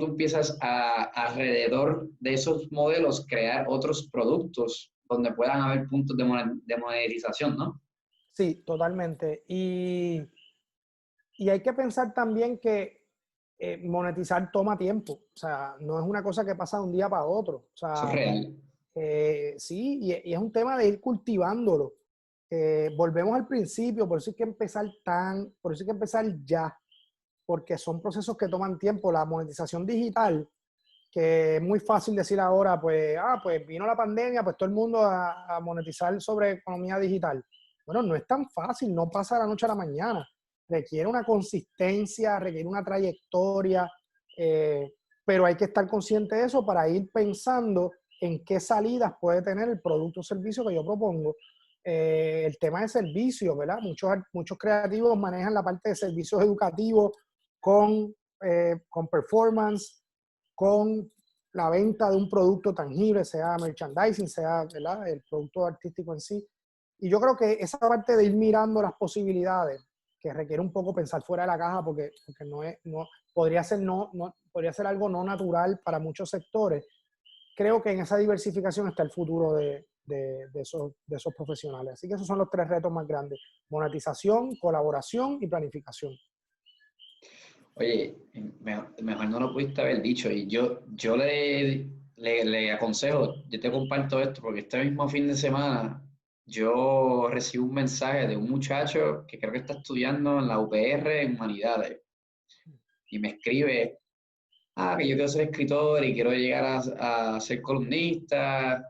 empiezas alrededor de esos modelos crear otros productos donde puedan haber puntos de monetización, ¿no? sí, totalmente. Y hay que pensar también que monetizar toma tiempo. O sea, no es una cosa que pasa de un día para otro. O Eso es sea, real. sí, y es un tema de ir cultivándolo. Volvemos al principio, por eso hay que empezar por eso hay que empezar ya, porque son procesos que toman tiempo. La monetización digital, que es muy fácil decir ahora, pues vino la pandemia, pues todo el mundo a monetizar sobre economía digital. Bueno, no es tan fácil, no pasa de la noche a la mañana. Requiere una consistencia, requiere una trayectoria, pero hay que estar consciente de eso para ir pensando en qué salidas puede tener el producto o servicio que yo propongo. El tema de servicios, ¿verdad? Muchos creativos manejan la parte de servicios educativos con performance, con la venta de un producto tangible, sea merchandising, sea, ¿verdad?, el producto artístico en sí. Y yo creo que esa parte de ir mirando las posibilidades, que requiere un poco pensar fuera de la caja, porque podría ser algo no natural para muchos sectores. Creo que en esa diversificación está el futuro de esos profesionales. Así que esos son los 3 retos más grandes: monetización, colaboración y planificación. Oye, mejor no lo pudiste haber dicho. Y yo le aconsejo, yo te comparto esto, porque este mismo fin de semana yo recibí un mensaje de un muchacho que creo que está estudiando en la UPR en Humanidades. Y me escribe, que yo quiero ser escritor y quiero llegar a ser columnista.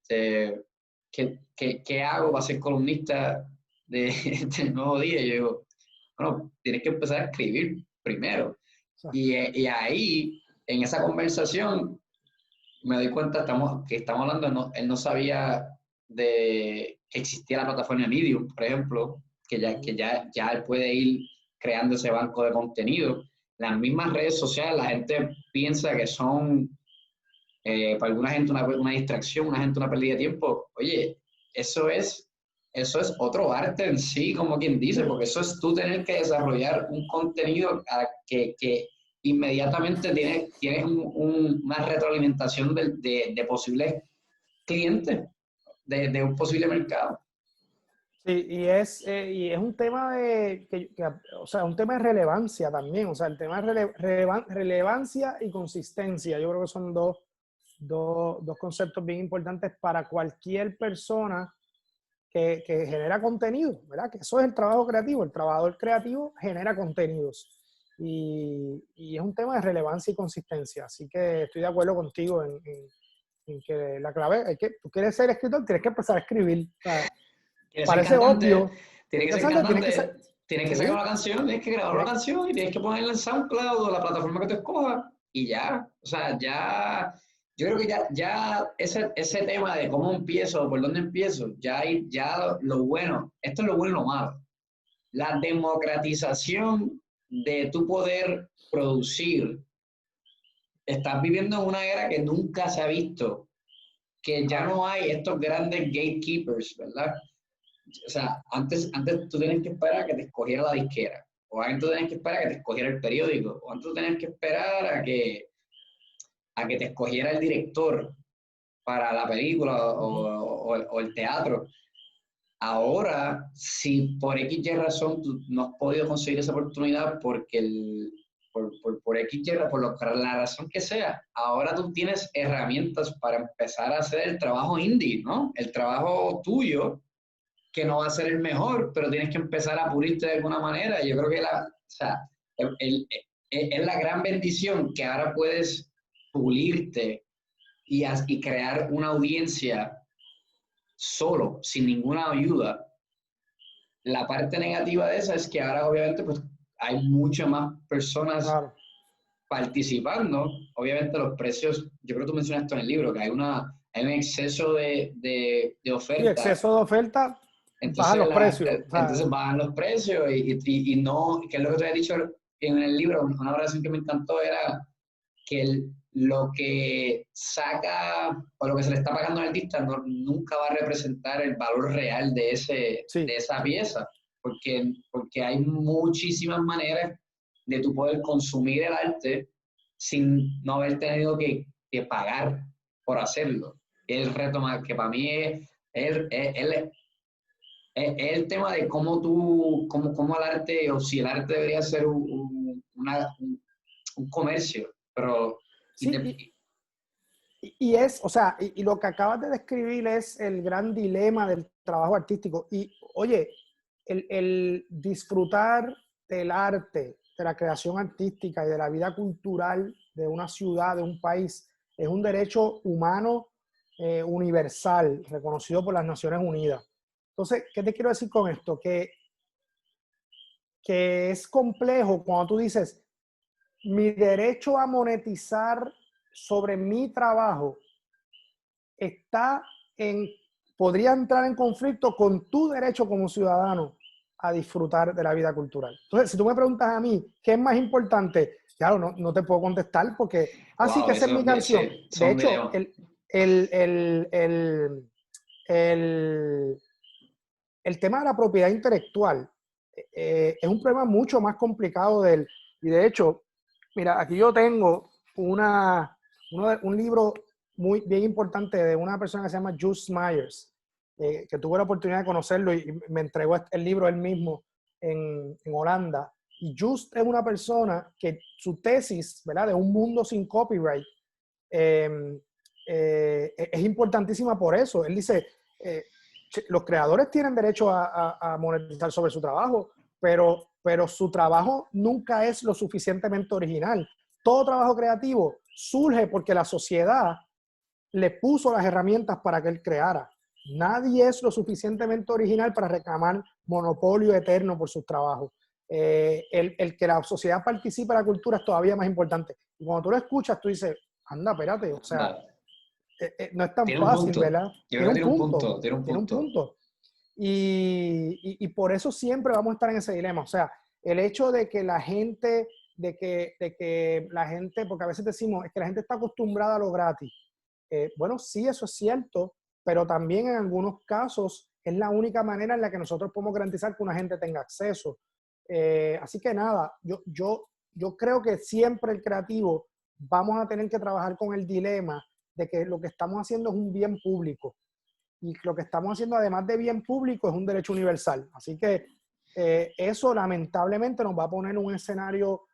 ¿Qué hago para ser columnista del Nuevo Día? Y yo digo, bueno, tienes que empezar a escribir primero. O sea, Y ahí, en esa conversación, me doy cuenta que estamos hablando, él no sabía de que existía la plataforma Medium, por ejemplo, que ya él puede ir creando ese banco de contenido. las mismas redes sociales, la gente piensa que son, para alguna gente, una distracción, una gente una pérdida de tiempo. Oye, eso es otro arte en sí, como quien dice, porque eso es tú tener que desarrollar un contenido que inmediatamente tienes una retroalimentación de posibles clientes, de un posible mercado. Sí, y es un tema o sea, un tema de relevancia también, o sea, el tema de relevancia y consistencia, yo creo que son dos conceptos bien importantes para cualquier persona que genera contenido, ¿verdad? Que eso es el trabajo creativo, el trabajador creativo genera contenidos y es un tema de relevancia y consistencia, así que estoy de acuerdo contigo en que la clave es que tú quieres ser escritor, tienes que empezar a escribir, o sea, Tienes que ser parece cantante, obvio. tienes que ser Exacto, cantante, tienes que sacar sí, una canción, tienes que grabar una canción y tienes que ponerla en SoundCloud o la plataforma que te escojas y ya. O sea, ya, yo creo que ya ese tema de cómo empiezo, por dónde empiezo, ya lo bueno, esto es lo bueno y lo malo. La democratización de tu poder producir. Estás viviendo en una era que nunca se ha visto, que ya no hay estos grandes gatekeepers, ¿verdad? O sea, antes tú tenías que esperar a que te escogiera la disquera, o antes tú tenías que esperar a que te escogiera el periódico, o antes tú tenías que esperar a que te escogiera el director para la película o el teatro. Ahora, si por X y razón tú no has podido conseguir esa oportunidad porque por X y por la razón que sea, ahora tú tienes herramientas para empezar a hacer el trabajo indie, ¿no? El trabajo tuyo, que no va a ser el mejor, pero tienes que empezar a pulirte de alguna manera. Yo creo que o sea, es la gran bendición que ahora puedes pulirte y crear una audiencia solo, sin ninguna ayuda. La parte negativa de esa es que ahora obviamente pues hay muchas más personas claro. participando. Obviamente los precios, yo creo que tú mencionaste esto en el libro, que hay un exceso de Sí, oferta. exceso de oferta, bajan Entonces, los precios. O sea, entonces bajan los precios y no, que es lo que te he dicho en el libro, una oración que me encantó era que lo que saca o lo que se le está pagando al artista nunca va a representar el valor real de sí, esa pieza, porque hay muchísimas maneras de tú poder consumir el arte sin no haber tenido que pagar por hacerlo. El reto más que para mí es el tema de cómo el arte, o si el arte debería ser un comercio, pero sí, o sea, y lo que acabas de describir es el gran dilema del trabajo artístico. Y oye, el disfrutar del arte, de la creación artística y de la vida cultural de una ciudad, de un país, es un derecho humano universal, reconocido por las Naciones Unidas. Entonces, ¿qué te quiero decir con esto? Que es complejo cuando tú dices, mi derecho a monetizar sobre mi trabajo está podría entrar en conflicto con tu derecho como ciudadano a disfrutar de la vida cultural. Entonces, si tú me preguntas a mí, ¿qué es más importante? Claro, no te puedo contestar porque, así wow, que esa es mi canción. sí, De son hecho, videos. el, el tema de la propiedad intelectual es un problema mucho más complicado y de hecho, mira, aquí yo tengo un libro muy bien importante de una persona que se llama Just Myers, que tuve la oportunidad de conocerlo y me entregó el libro él mismo en Holanda. Y Just es una persona que su tesis, ¿verdad?, de un mundo sin copyright, es importantísima por eso. Él dice, los creadores tienen derecho a monetizar sobre su trabajo, pero su trabajo nunca es lo suficientemente original. Todo trabajo creativo surge porque la sociedad le puso las herramientas para que él creara. Nadie es lo suficientemente original para reclamar monopolio eterno por sus trabajos. El que la sociedad participe en la cultura es todavía más importante. Y cuando tú lo escuchas, tú dices, anda, espérate, o sea, Anda, no es tan tiene un fácil, punto. ¿verdad? Yo creo Tiene que un tiene un punto, punto, tiene un tiene un punto. punto. Y por eso siempre vamos a estar en ese dilema. O sea, el hecho de que la gente de que la gente, porque a veces decimos, es que la gente está acostumbrada a lo gratis. Bueno, sí, eso es cierto, pero también en algunos casos es la única manera en la que nosotros podemos garantizar que una gente tenga acceso. Así que nada, yo creo que siempre el creativo vamos a tener que trabajar con el dilema de que lo que estamos haciendo es un bien público. Y lo que estamos haciendo, además de bien público, es un derecho universal. Así que eso lamentablemente nos va a poner en un escenario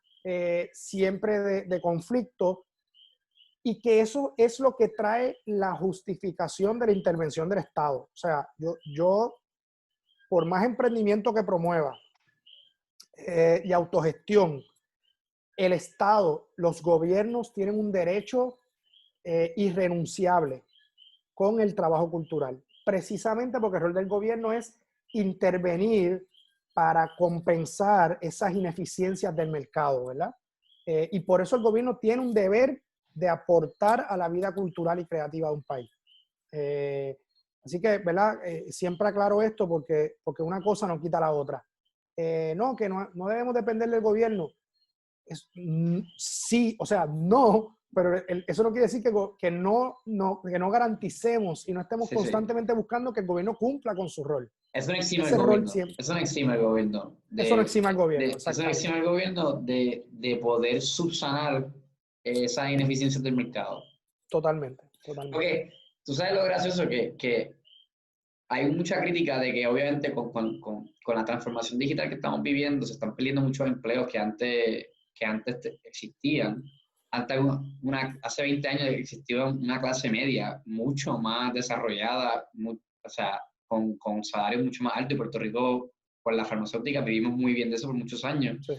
siempre de conflicto, y que eso es lo que trae la justificación de la intervención del Estado. O sea, yo por más emprendimiento que promueva y autogestión, el Estado, los gobiernos tienen un derecho irrenunciable con el trabajo cultural, precisamente porque el rol del gobierno es intervenir para compensar esas ineficiencias del mercado, ¿verdad? Y por eso el gobierno tiene un deber de aportar a la vida cultural y creativa de un país. Así que, ¿verdad? Siempre aclaro esto porque una cosa no quita la otra. No, que no debemos depender del gobierno. Sí, o sea, no, pero eso no quiere decir que no garanticemos y no estemos constantemente buscando que el gobierno cumpla con su rol. Eso no exime Ese al rol gobierno. siempre. Eso no exime al gobierno. Eso no exime al gobierno, Eso no exime al gobierno de poder subsanar esas ineficiencias del mercado. Totalmente. Porque tú sabes lo gracioso que hay mucha crítica de que obviamente con la transformación digital que estamos viviendo se están perdiendo muchos empleos que antes existían. Antes, hace 20 años existía una clase media mucho más desarrollada, o sea, con salarios mucho más altos, y Puerto Rico, con la farmacéutica, vivimos muy bien de eso por muchos años. Sí.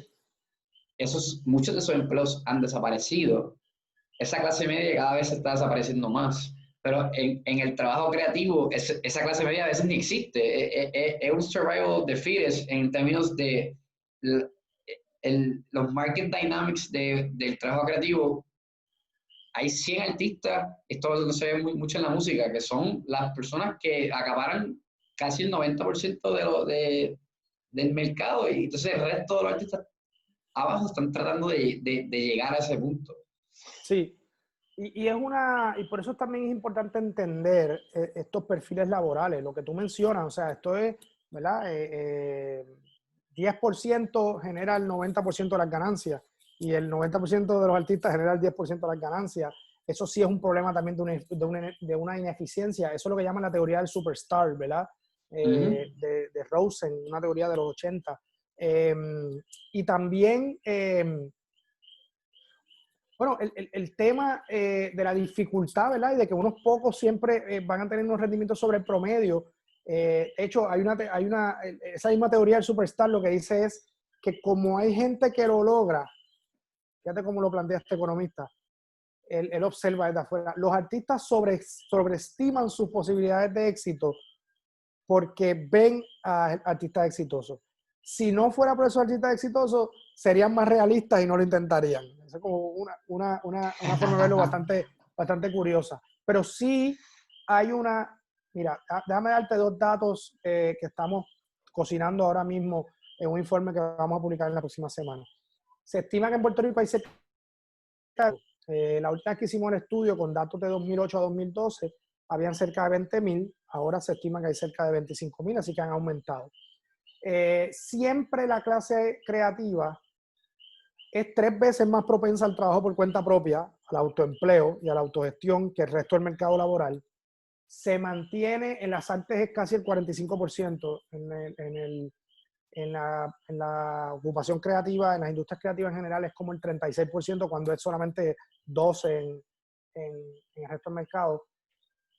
Muchos de esos empleos han desaparecido. Esa clase media cada vez se está desapareciendo más. Pero en el trabajo creativo, esa clase media a veces ni existe. Es un survival of the fittest en términos de los market dynamics del trabajo creativo. Hay 100 artistas, esto no se ve mucho en la música, que son las personas que acaparan casi el 90% del mercado, y entonces el resto de los artistas abajo están tratando de llegar a ese punto. Sí, y por eso también es importante entender estos perfiles laborales, lo que tú mencionas, o sea, esto es, ¿verdad? 10% genera el 90% de las ganancias, y el 90% de los artistas genera el 10% de las ganancias. Eso sí es un problema también de una ineficiencia. Eso es lo que llaman la teoría del superstar, ¿verdad? De Rosen, una teoría de los 80. Y también, bueno, el tema de la dificultad, ¿verdad? Y de que unos pocos siempre van a tener unos rendimientos sobre el promedio. De hecho, esa misma teoría del superstar lo que dice es que como hay gente que lo logra, fíjate cómo lo plantea este economista, él observa desde afuera, los artistas sobreestiman sus posibilidades de éxito porque ven a artistas exitosos. Si no fuera por esos artistas exitosos, serían más realistas y no lo intentarían. Es como una forma de verlo bastante curiosa. Pero sí hay mira, déjame darte dos datos que estamos cocinando ahora mismo en un informe que vamos a publicar en la próxima semana. Se estima que en Puerto Rico hay cerca, la última vez que hicimos el estudio con datos de 2008 a 2012, habían cerca de 20,000, ahora se estima que hay cerca de 25,000, así que han aumentado. Siempre la clase creativa es 3 veces más propensa al trabajo por cuenta propia, al autoempleo y a la autogestión que el resto del mercado laboral. Se mantiene en las artes es casi el 45%, en la ocupación creativa, en las industrias creativas en general es como el 36%, cuando es solamente 12% en el resto del mercado.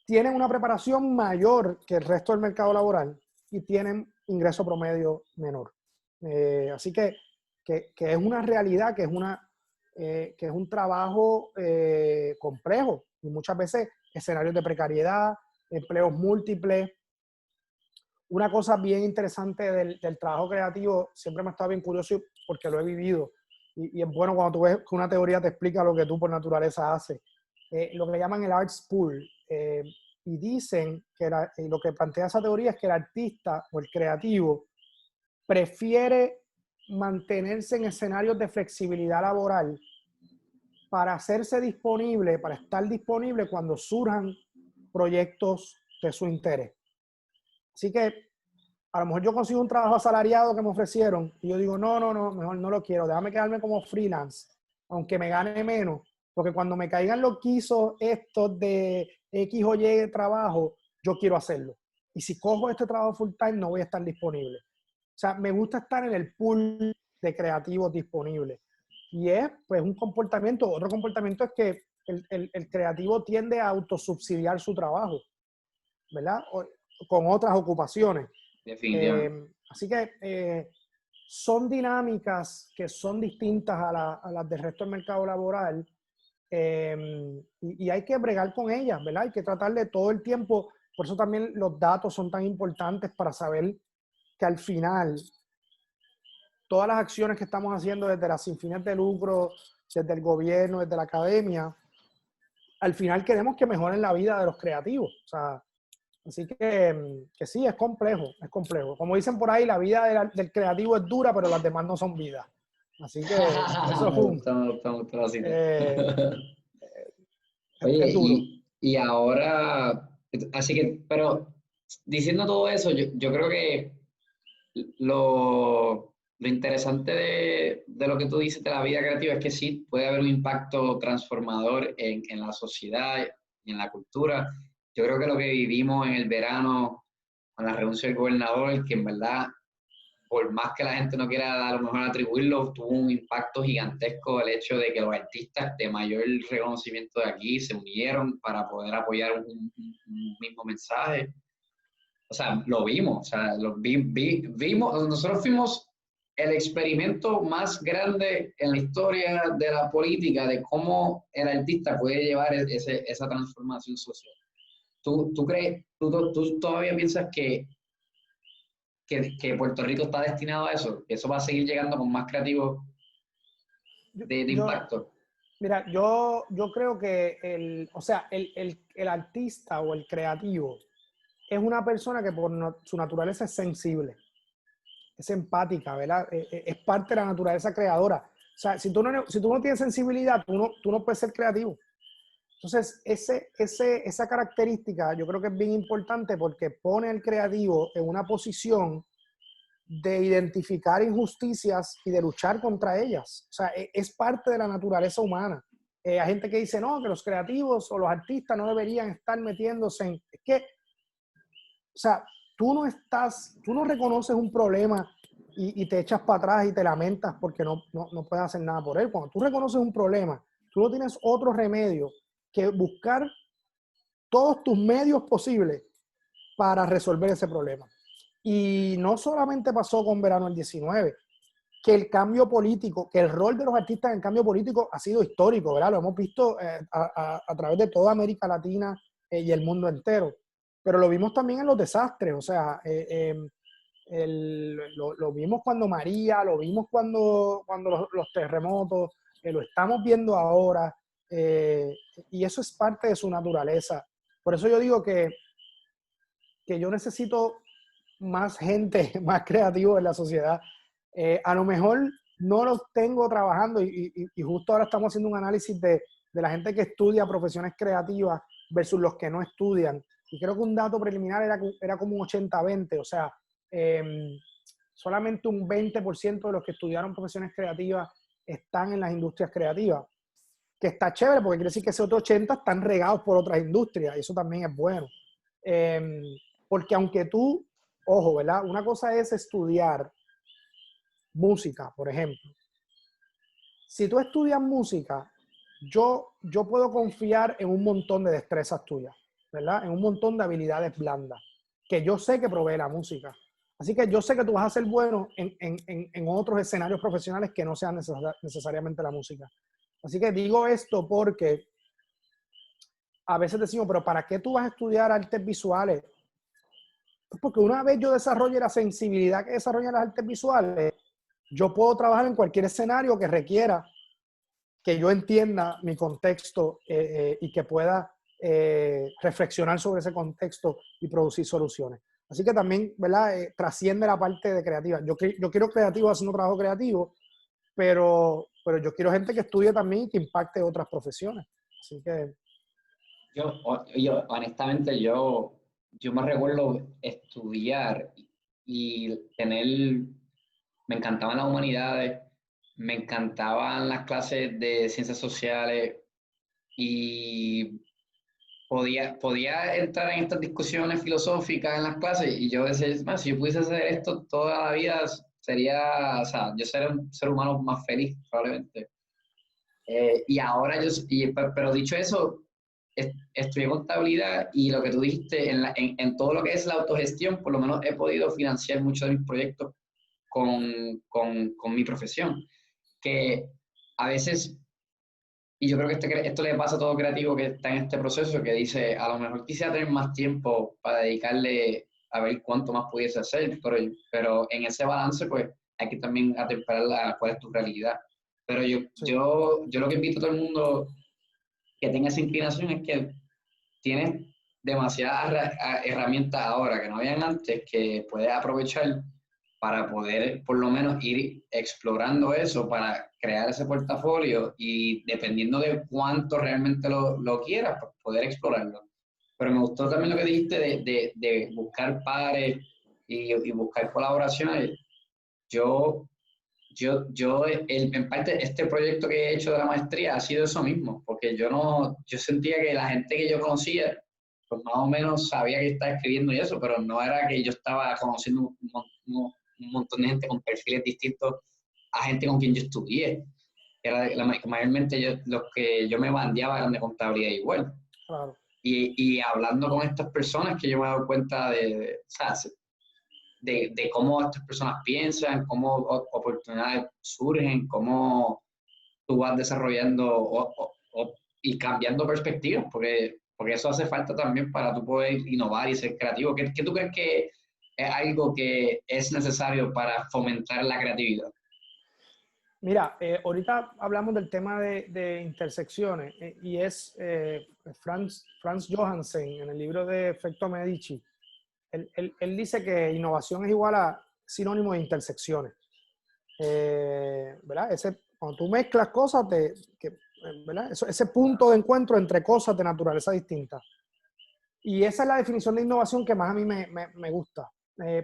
Tienen una preparación mayor que el resto del mercado laboral y tienen ingreso promedio menor. Así que es una realidad, que es un trabajo complejo, y muchas veces escenarios de precariedad, empleos múltiples. Una cosa bien interesante del trabajo creativo, siempre me ha estado bien curioso porque lo he vivido, y es bueno cuando tú ves que una teoría te explica lo que tú por naturaleza haces. Lo que llaman el arts pool, y dicen que lo que plantea esa teoría es que el artista o el creativo prefiere mantenerse en escenarios de flexibilidad laboral para hacerse disponible, para estar disponible cuando surjan proyectos de su interés. Así que a lo mejor yo consigo un trabajo asalariado que me ofrecieron y yo digo, no, mejor no lo quiero, déjame quedarme como freelance, aunque me gane menos, porque cuando me caigan los quisos estos de X o Y trabajo, yo quiero hacerlo. Y si cojo este trabajo full time, no voy a estar disponible. O sea, me gusta estar en el pool de creativos disponibles. Y es, pues, un comportamiento. Otro comportamiento es que el creativo tiende a autosubsidiar su trabajo, ¿verdad? Con otras ocupaciones. Definitivamente. Así que son dinámicas que son distintas a las del resto del mercado laboral, y hay que bregar con ellas, ¿verdad? Hay que tratar de todo el tiempo. Por eso también los datos son tan importantes para saber que al final todas las acciones que estamos haciendo desde las sin fines de lucro, desde el gobierno, desde la academia, al final queremos que mejoren la vida de los creativos. O sea, así que sí, es complejo, es complejo. Como dicen por ahí, la vida del creativo es dura, pero las demás no son vida. Así que eso es Me gusta, me gusta, me gusta la cita. Oye, es duro. y ahora, así que, pero diciendo todo eso, yo creo que lo interesante de lo que tú dices de la vida creativa es que sí puede haber un impacto transformador en la sociedad y en la cultura. Yo creo que lo que vivimos en el verano con la renuncia del gobernador, que en verdad, por más que la gente no quiera a lo mejor atribuirlo, tuvo un impacto gigantesco el hecho de que los artistas de mayor reconocimiento de aquí se unieron para poder apoyar un mismo mensaje. O sea, lo vimos, o sea, vimos, nosotros fuimos el experimento más grande en la historia de la política de cómo el artista puede llevar esa transformación social. ¿Tú crees, tú todavía piensas que Puerto Rico está destinado a eso? ¿Que eso va a seguir llegando con más creativos de impacto? Mira, yo creo que el artista o el creativo es una persona que por su naturaleza es sensible, es empática, ¿verdad? Es parte de la naturaleza creadora. O sea, si tú no tienes sensibilidad, tú no puedes ser creativo. Entonces, esa característica yo creo que es bien importante porque pone al creativo en una posición de identificar injusticias y de luchar contra ellas. O sea, es parte de la naturaleza humana. Hay gente que dice, no, que los creativos o los artistas no deberían estar metiéndose en... Es que, o sea, tú no reconoces un problema y te echas para atrás y te lamentas porque no puedes hacer nada por él. Cuando tú reconoces un problema, tú no tienes otro remedio que buscar todos tus medios posibles para resolver ese problema. Y no solamente pasó con verano del 19, que el cambio político, que el rol de los artistas en el cambio político ha sido histórico, ¿verdad? Lo hemos visto a través de toda América Latina y el mundo entero. Pero lo vimos también en los desastres, o sea, lo vimos cuando María, lo vimos cuando los terremotos, lo estamos viendo ahora, y eso es parte de su naturaleza. Por eso yo digo que yo necesito más gente, más creativos en la sociedad. A lo mejor no los tengo trabajando y justo ahora estamos haciendo un análisis de la gente que estudia profesiones creativas versus los que no estudian. Y creo que un dato preliminar era como un 80-20, o sea, solamente un 20% de los que estudiaron profesiones creativas están en las industrias creativas, que está chévere porque quiere decir que ese otro 80 están regados por otras industrias y eso también es bueno. Porque aunque tú, ojo, ¿verdad? Una cosa es estudiar música, por ejemplo. Si tú estudias música, yo puedo confiar en un montón de destrezas tuyas, ¿verdad? En un montón de habilidades blandas, que yo sé que provee la música. Así que yo sé que tú vas a ser bueno en otros escenarios profesionales que no sean necesariamente la música. Así que digo esto porque a veces decimos, pero ¿para qué tú vas a estudiar artes visuales? Porque una vez yo desarrolle la sensibilidad que desarrollan las artes visuales, yo puedo trabajar en cualquier escenario que requiera que yo entienda mi contexto y que pueda reflexionar sobre ese contexto y producir soluciones. Así que también, ¿verdad? Trasciende la parte de creativa. Yo quiero creativos haciendo trabajo creativo, pero yo quiero gente que estudie también y que impacte otras profesiones. Así que... Honestamente, yo me recuerdo estudiar y tener, me encantaban las humanidades, me encantaban las clases de ciencias sociales y podía entrar en estas discusiones filosóficas en las clases y yo decía, "Man, si yo pudiese hacer esto toda la vida, sería, o sea, yo sería un ser humano más feliz, probablemente. Y ahora pero dicho eso, estudié contabilidad y lo que tú dijiste, en todo lo que es la autogestión, por lo menos he podido financiar muchos de mis proyectos con mi profesión, que a veces, y yo creo que esto le pasa a todo creativo que está en este proceso, que dice, a lo mejor quisiera tener más tiempo para dedicarle a ver cuánto más pudiese hacer, pero en ese balance, pues hay que también atemperar cuál es tu realidad. Pero Sí. yo lo que invito a todo el mundo que tenga esa inclinación es que tienes demasiadas herramientas ahora que no habían antes que puedes aprovechar para poder por lo menos ir explorando eso, para crear ese portafolio y dependiendo de cuánto realmente lo quieras, pues poder explorarlo. Pero me gustó también lo que dijiste de buscar pares y buscar colaboraciones. Yo en parte, este proyecto que he hecho de la maestría ha sido eso mismo, porque yo sentía que la gente que yo conocía, pues más o menos sabía que estaba escribiendo y eso, pero no era que yo estaba conociendo un montón de gente con perfiles distintos a gente con quien yo estudié. Mayormente los que yo me bandeaba eran de contabilidad igual. Claro. Y hablando con estas personas que yo me he dado cuenta o sea, de cómo estas personas piensan, cómo oportunidades surgen, cómo tú vas desarrollando y cambiando perspectivas, porque eso hace falta también para tú poder innovar y ser creativo. ¿Qué tú crees que es algo que es necesario para fomentar la creatividad? Mira, ahorita hablamos del tema de intersecciones y es Franz Johansen en el libro de Efecto Medici. Él dice que innovación es igual a sinónimo de intersecciones. ¿Verdad? Cuando tú mezclas cosas, ¿verdad? Ese punto de encuentro entre cosas de naturaleza distinta. Y esa es la definición de innovación que más a mí me gusta.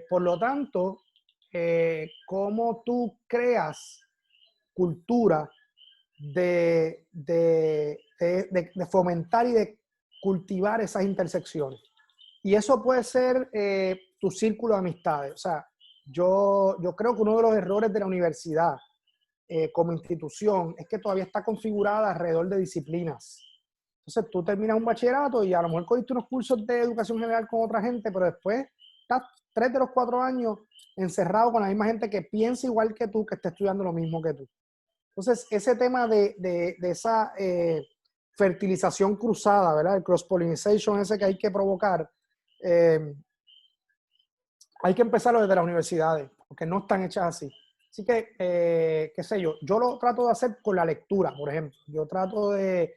Por lo tanto, cómo tú creas cultura de fomentar y de cultivar esas intersecciones. Y eso puede ser tu círculo de amistades. O sea, yo creo que uno de los errores de la universidad como institución es que todavía está configurada alrededor de disciplinas. Entonces tú terminas un bachillerato y a lo mejor cogiste unos cursos de educación general con otra gente, pero después estás 3 de los 4 años encerrado con la misma gente que piensa igual que tú, que está estudiando lo mismo que tú. Entonces, ese tema de esa fertilización cruzada, ¿verdad? El cross-pollination ese que hay que provocar, hay que empezarlo desde las universidades, porque no están hechas así. Así que, qué sé yo lo trato de hacer con la lectura, por ejemplo. Yo trato de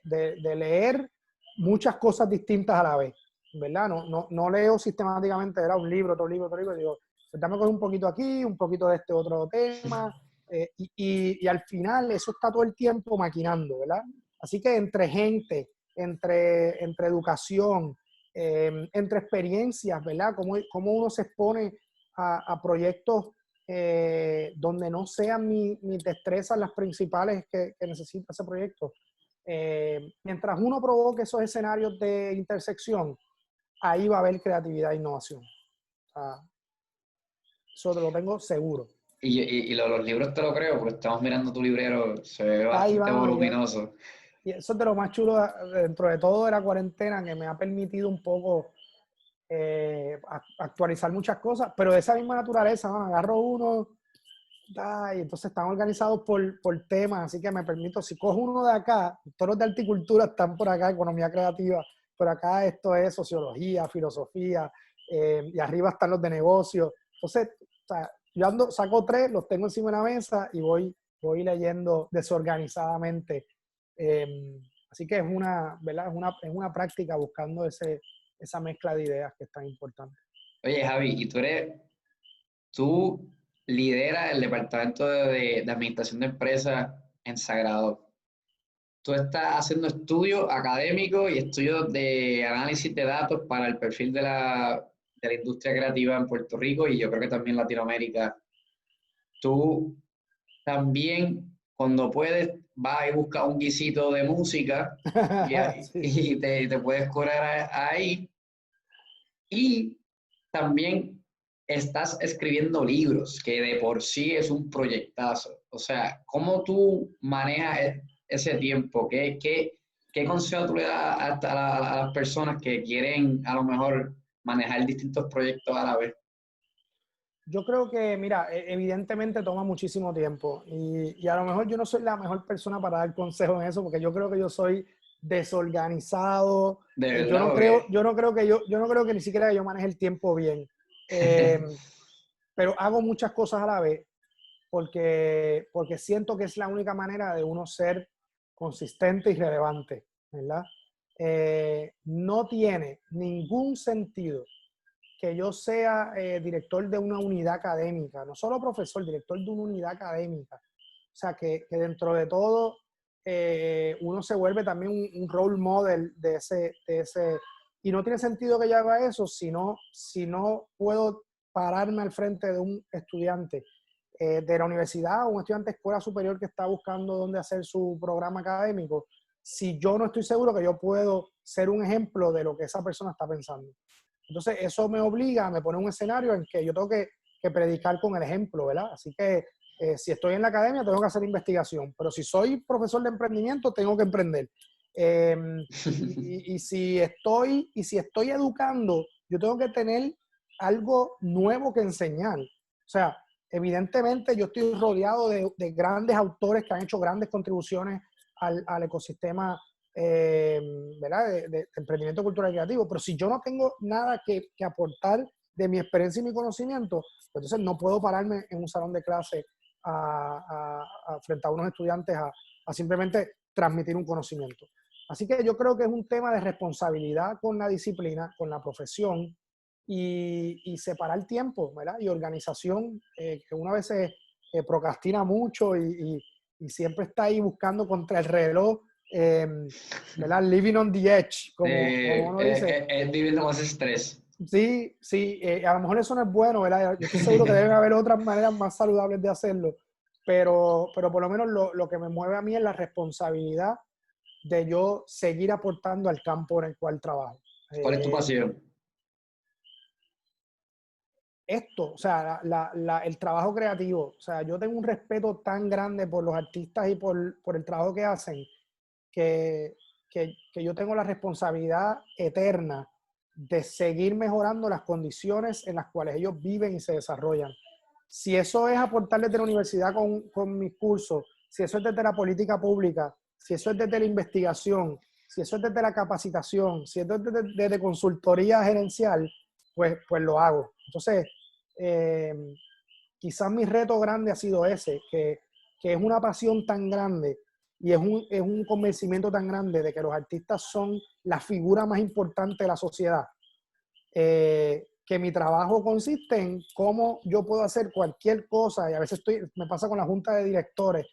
leer muchas cosas distintas a la vez, ¿verdad? No leo sistemáticamente, era un libro, otro libro, otro libro. Digo, dame con un poquito aquí, un poquito de este otro tema, y al final eso está todo el tiempo maquinando, ¿verdad? Así que entre gente, entre educación, entre experiencias, ¿verdad? Cómo uno se expone a proyectos donde no sean mis destrezas las principales que necesita ese proyecto. Mientras uno provoque esos escenarios de intersección, ahí va a haber creatividad e innovación. O sea, eso te lo tengo seguro. Y los libros te lo creo, porque estamos mirando tu librero, se ve Ahí bastante vamos, voluminoso. y eso es de lo más chulo dentro de todo de la cuarentena, que me ha permitido un poco actualizar muchas cosas, pero de esa misma naturaleza, ¿no? Agarro uno, y entonces están organizados por temas, así que me permito, si cojo uno de acá, todos los de horticultura están por acá, economía creativa, por acá esto es sociología, filosofía, y arriba están los de negocios. Entonces, o sea, yo saco 3, los tengo encima de la mesa y voy leyendo desorganizadamente. Así que es una, ¿verdad? Es una práctica buscando esa mezcla de ideas que es tan importante. Oye, Javi, tú lideras el departamento de administración de empresas en Sagrado. Tú estás haciendo estudios académicos y estudios de análisis de datos para el perfil de la industria creativa en Puerto Rico y yo creo que también en Latinoamérica. Tú también, cuando puedes, vas y buscas un guisito de música y, Sí. y te puedes curar ahí. Y también estás escribiendo libros, que de por sí es un proyectazo. O sea, ¿cómo tú manejas ese tiempo? ¿Qué consejo tú le das a las personas que quieren a lo mejor manejar distintos proyectos a la vez? Yo creo que, mira, evidentemente toma muchísimo tiempo y a lo mejor yo no soy la mejor persona para dar consejos en eso porque yo creo que yo soy desorganizado. De Yo verdad, no creo, porque yo no creo que yo no creo que ni siquiera yo maneje el tiempo bien. Eh, pero hago muchas cosas a la vez porque siento que es la única manera de uno ser consistente y relevante, ¿verdad? No tiene ningún sentido que yo sea director de una unidad académica, no solo profesor, director de una unidad académica. O sea, que dentro de todo uno se vuelve también un role model de ese. Y no tiene sentido que yo haga eso si no puedo pararme al frente de un estudiante de la universidad o un estudiante de escuela superior que está buscando dónde hacer su programa académico, si yo no estoy seguro que yo puedo ser un ejemplo de lo que esa persona está pensando. Entonces, eso me obliga, me pone un escenario en que yo tengo que predicar con el ejemplo, ¿verdad? Así que si estoy en la academia, tengo que hacer investigación, pero si soy profesor de emprendimiento, tengo que emprender. Eh, y si estoy educando, yo tengo que tener algo nuevo que enseñar. O sea, evidentemente yo estoy rodeado de grandes autores que han hecho grandes contribuciones al ecosistema eh, ¿verdad? De emprendimiento cultural y creativo, pero si yo no tengo nada que aportar de mi experiencia y mi conocimiento, pues entonces no puedo pararme en un salón de clase frente a unos estudiantes a simplemente transmitir un conocimiento. Así que yo creo que es un tema de responsabilidad con la disciplina, con la profesión y separar tiempo, ¿verdad? Y organización, que una vez procrastina mucho y siempre está ahí buscando contra el reloj, eh, ¿verdad? Living on the edge, como uno dice. Es vivir más estrés. Sí, sí, a lo mejor eso no es bueno, ¿verdad? Yo estoy seguro que deben haber otras maneras más saludables de hacerlo, pero por lo menos lo que me mueve a mí es la responsabilidad de yo seguir aportando al campo en el cual trabajo. ¿Cuál es tu Eh, pasión? o sea, el trabajo creativo, o sea, yo tengo un respeto tan grande por los artistas y por el trabajo que hacen, que, que yo tengo la responsabilidad eterna de seguir mejorando las condiciones en las cuales ellos viven y se desarrollan. Si eso es aportarles de la universidad con mis cursos, si eso es desde la política pública, si eso es desde la investigación, si eso es desde la capacitación, si eso es desde consultoría gerencial, pues lo hago. Entonces, eh, quizás mi reto grande ha sido ese, que es una pasión tan grande y es un convencimiento tan grande de que los artistas son la figura más importante de la sociedad, que mi trabajo consiste en cómo yo puedo hacer cualquier cosa, y a veces me pasa con la junta de directores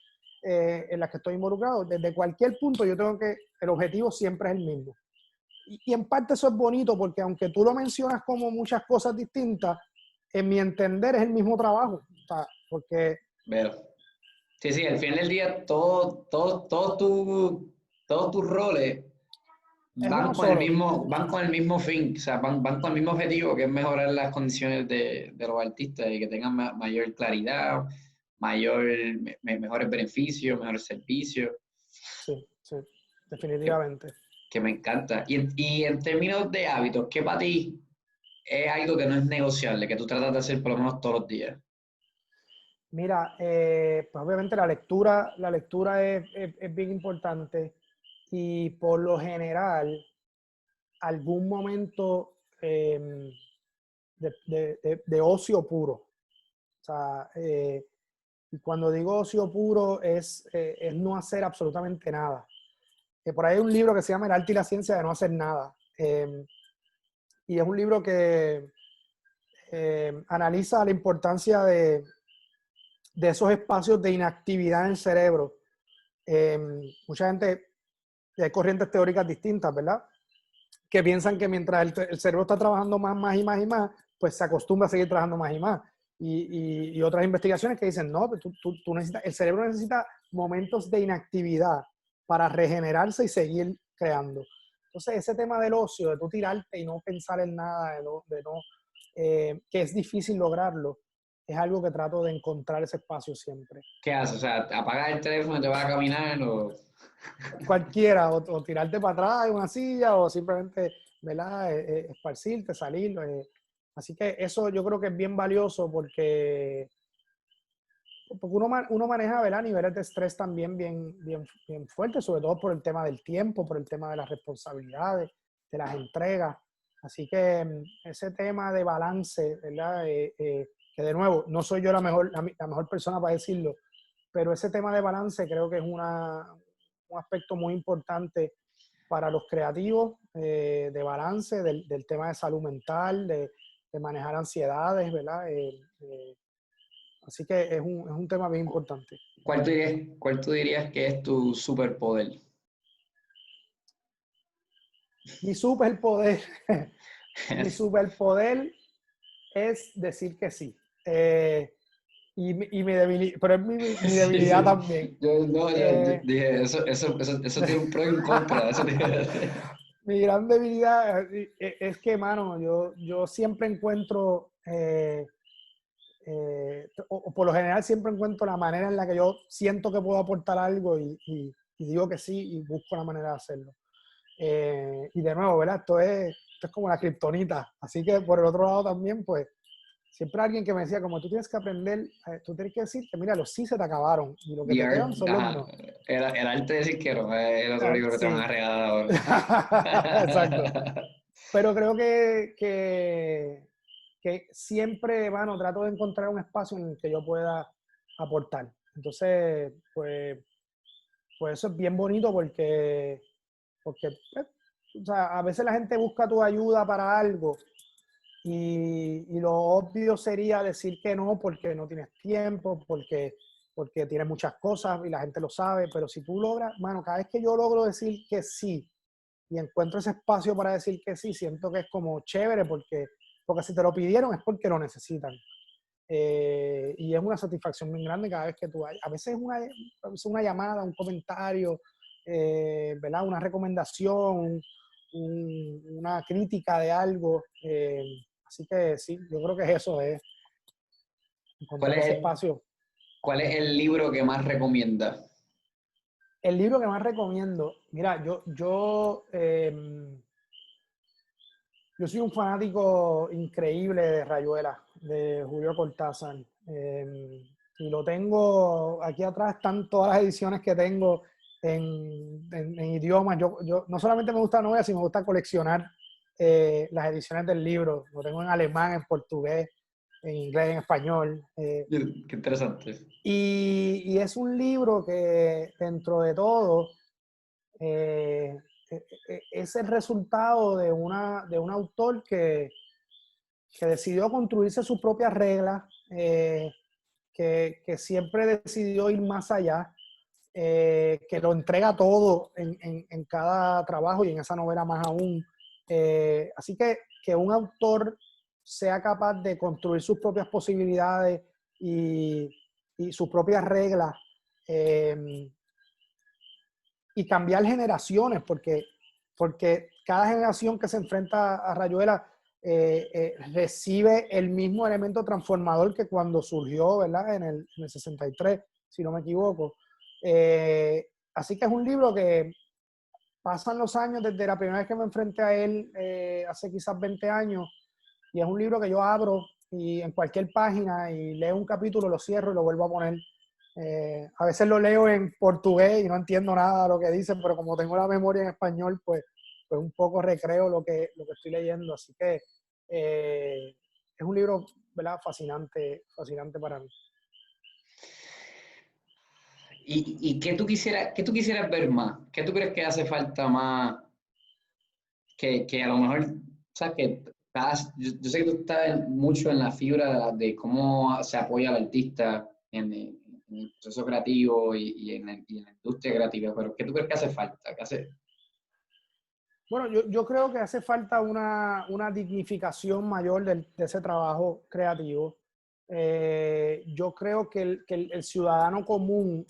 en la que estoy involucrado, desde cualquier punto yo tengo el objetivo siempre es el mismo. Y en parte eso es bonito porque aunque tú lo mencionas como muchas cosas distintas, en mi entender es el mismo trabajo, o sea, porque Veo. Sí, sí, al final del día todos tus roles es uno solo. van con el mismo fin, o sea, van con el mismo objetivo, que es mejorar las condiciones de los artistas y que tengan mayor claridad, mejores beneficios, mejores servicios, Sí, sí, que, definitivamente. que me encanta. Y en términos de hábitos, ¿qué para ti es algo que no es negociable, que tú tratas de hacer por lo menos todos los días? Mira, pues obviamente la lectura es bien importante y por lo general algún momento de ocio puro. O sea, y cuando digo ocio puro es no hacer absolutamente nada. Por ahí hay un libro que se llama El arte y la ciencia de no hacer nada. Y es un libro analiza la importancia de esos espacios de inactividad en el cerebro. Mucha gente, y hay corrientes teóricas distintas, ¿verdad? Que piensan que mientras el cerebro está trabajando más y más y más, pues se acostumbra a seguir trabajando más y más. Y otras investigaciones que dicen, no, tú necesitas, el cerebro necesita momentos de inactividad para regenerarse y seguir creando. Entonces, ese tema del ocio, de tú tirarte y no pensar en nada, que es difícil lograrlo, es algo que trato de encontrar ese espacio siempre. ¿Qué haces? O sea, apagas el teléfono y te vas a caminar o... Cualquiera, o tirarte para atrás en una silla, o simplemente, ¿verdad? Esparcirte, salir. Así que eso yo creo que es bien valioso porque uno maneja, ¿verdad?, niveles de estrés también bien fuertes, sobre todo por el tema del tiempo, por el tema de las responsabilidades, de las entregas. Así que ese tema de balance, ¿verdad? Que de nuevo, no soy yo la mejor persona para decirlo, pero ese tema de balance creo que es un aspecto muy importante para los creativos, de balance, del tema de salud mental, de manejar ansiedades, ¿verdad? Así que es un tema bien importante. ¿Cuál tú dirías que es tu superpoder? Mi superpoder, mi superpoder es decir que sí. Y mi debilidad, pero es mi Sí, debilidad sí. también. Yo dije, eso tiene un pro y un contra. Eso Mi gran debilidad es que, mano, yo siempre encuentro, o por lo general siempre encuentro la manera en la que yo siento que puedo aportar algo y digo que sí y busco la manera de hacerlo. Y de nuevo, ¿verdad? Esto es como la kriptonita. Así que por el otro lado también, pues, siempre alguien que me decía, como tú tienes que aprender, tú tienes que decir que, mira, los sí se te acabaron y lo que The te Art, quedan son los ajá, no. el arte de decir que no, el otro libro que te van a Sí, regalar ahora. exacto. Pero creo que siempre, bueno, trato de encontrar un espacio en el que yo pueda aportar. Entonces, pues eso es bien bonito porque o sea, a veces la gente busca tu ayuda para algo y lo obvio sería decir que no porque no tienes tiempo, porque tienes muchas cosas y la gente lo sabe, pero si tú logras, mano, cada vez que yo logro decir que sí y encuentro ese espacio para decir que sí, siento que es como chévere porque si te lo pidieron es porque lo necesitan. Y es una satisfacción bien grande cada vez que tú hay. A veces una llamada, un comentario, ¿verdad? Una recomendación, una crítica de algo. Así que sí, yo creo que es eso, es ¿Cuál encontrar ese es, espacio. cuál es el libro que más recomiendas? El libro que más recomiendo, mira, yo soy un fanático increíble de Rayuela, de Julio Cortázar. Y lo tengo, aquí atrás están todas las ediciones que tengo en idiomas. Yo no solamente me gusta la novela, sino me gusta coleccionar las ediciones del libro. Lo tengo en alemán, en portugués, en inglés, en español. Qué interesante. Y es un libro que dentro de todo eh, es el resultado de un autor que decidió construirse sus propias reglas, que siempre decidió ir más allá, que lo entrega todo en cada trabajo y en esa novela más aún. Así que un autor sea capaz de construir sus propias posibilidades y sus propias reglas, y cambiar generaciones, porque cada generación que se enfrenta a Rayuela recibe el mismo elemento transformador que cuando surgió, ¿verdad? En el 63, si no me equivoco. Así que es un libro que pasan los años desde la primera vez que me enfrenté a él, hace quizás 20 años, y es un libro que yo abro y en cualquier página y leo un capítulo, lo cierro y lo vuelvo a poner. A veces lo leo en portugués y no entiendo nada de lo que dicen, pero como tengo la memoria en español, pues un poco recreo lo que estoy leyendo. Así que es un libro, ¿verdad? Fascinante para mí. ¿Y qué tú quisieras ver más? ¿Qué tú crees que hace falta más? Que a lo mejor, o sea, yo sé que tú estás mucho en la fibra de cómo se apoya al artista en el proceso creativo y en la industria creativa, pero ¿qué tú crees que hace falta? ¿Qué hace? Bueno, yo creo que hace falta una dignificación mayor de ese trabajo creativo. Yo creo que el ciudadano común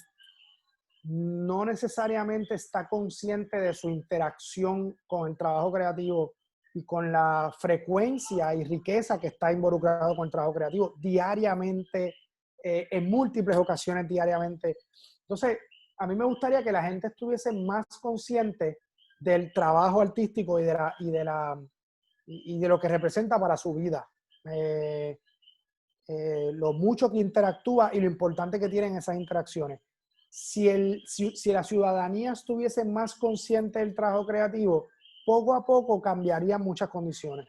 no necesariamente está consciente de su interacción con el trabajo creativo y con la frecuencia y riqueza que está involucrado con el trabajo creativo diariamente, en múltiples ocasiones diariamente. Entonces, a mí me gustaría que la gente estuviese más consciente del trabajo artístico y de lo que representa para su vida. Lo mucho que interactúa y lo importante que tienen esas interacciones. Si la ciudadanía estuviese más consciente del trabajo creativo, poco a poco cambiarían muchas condiciones.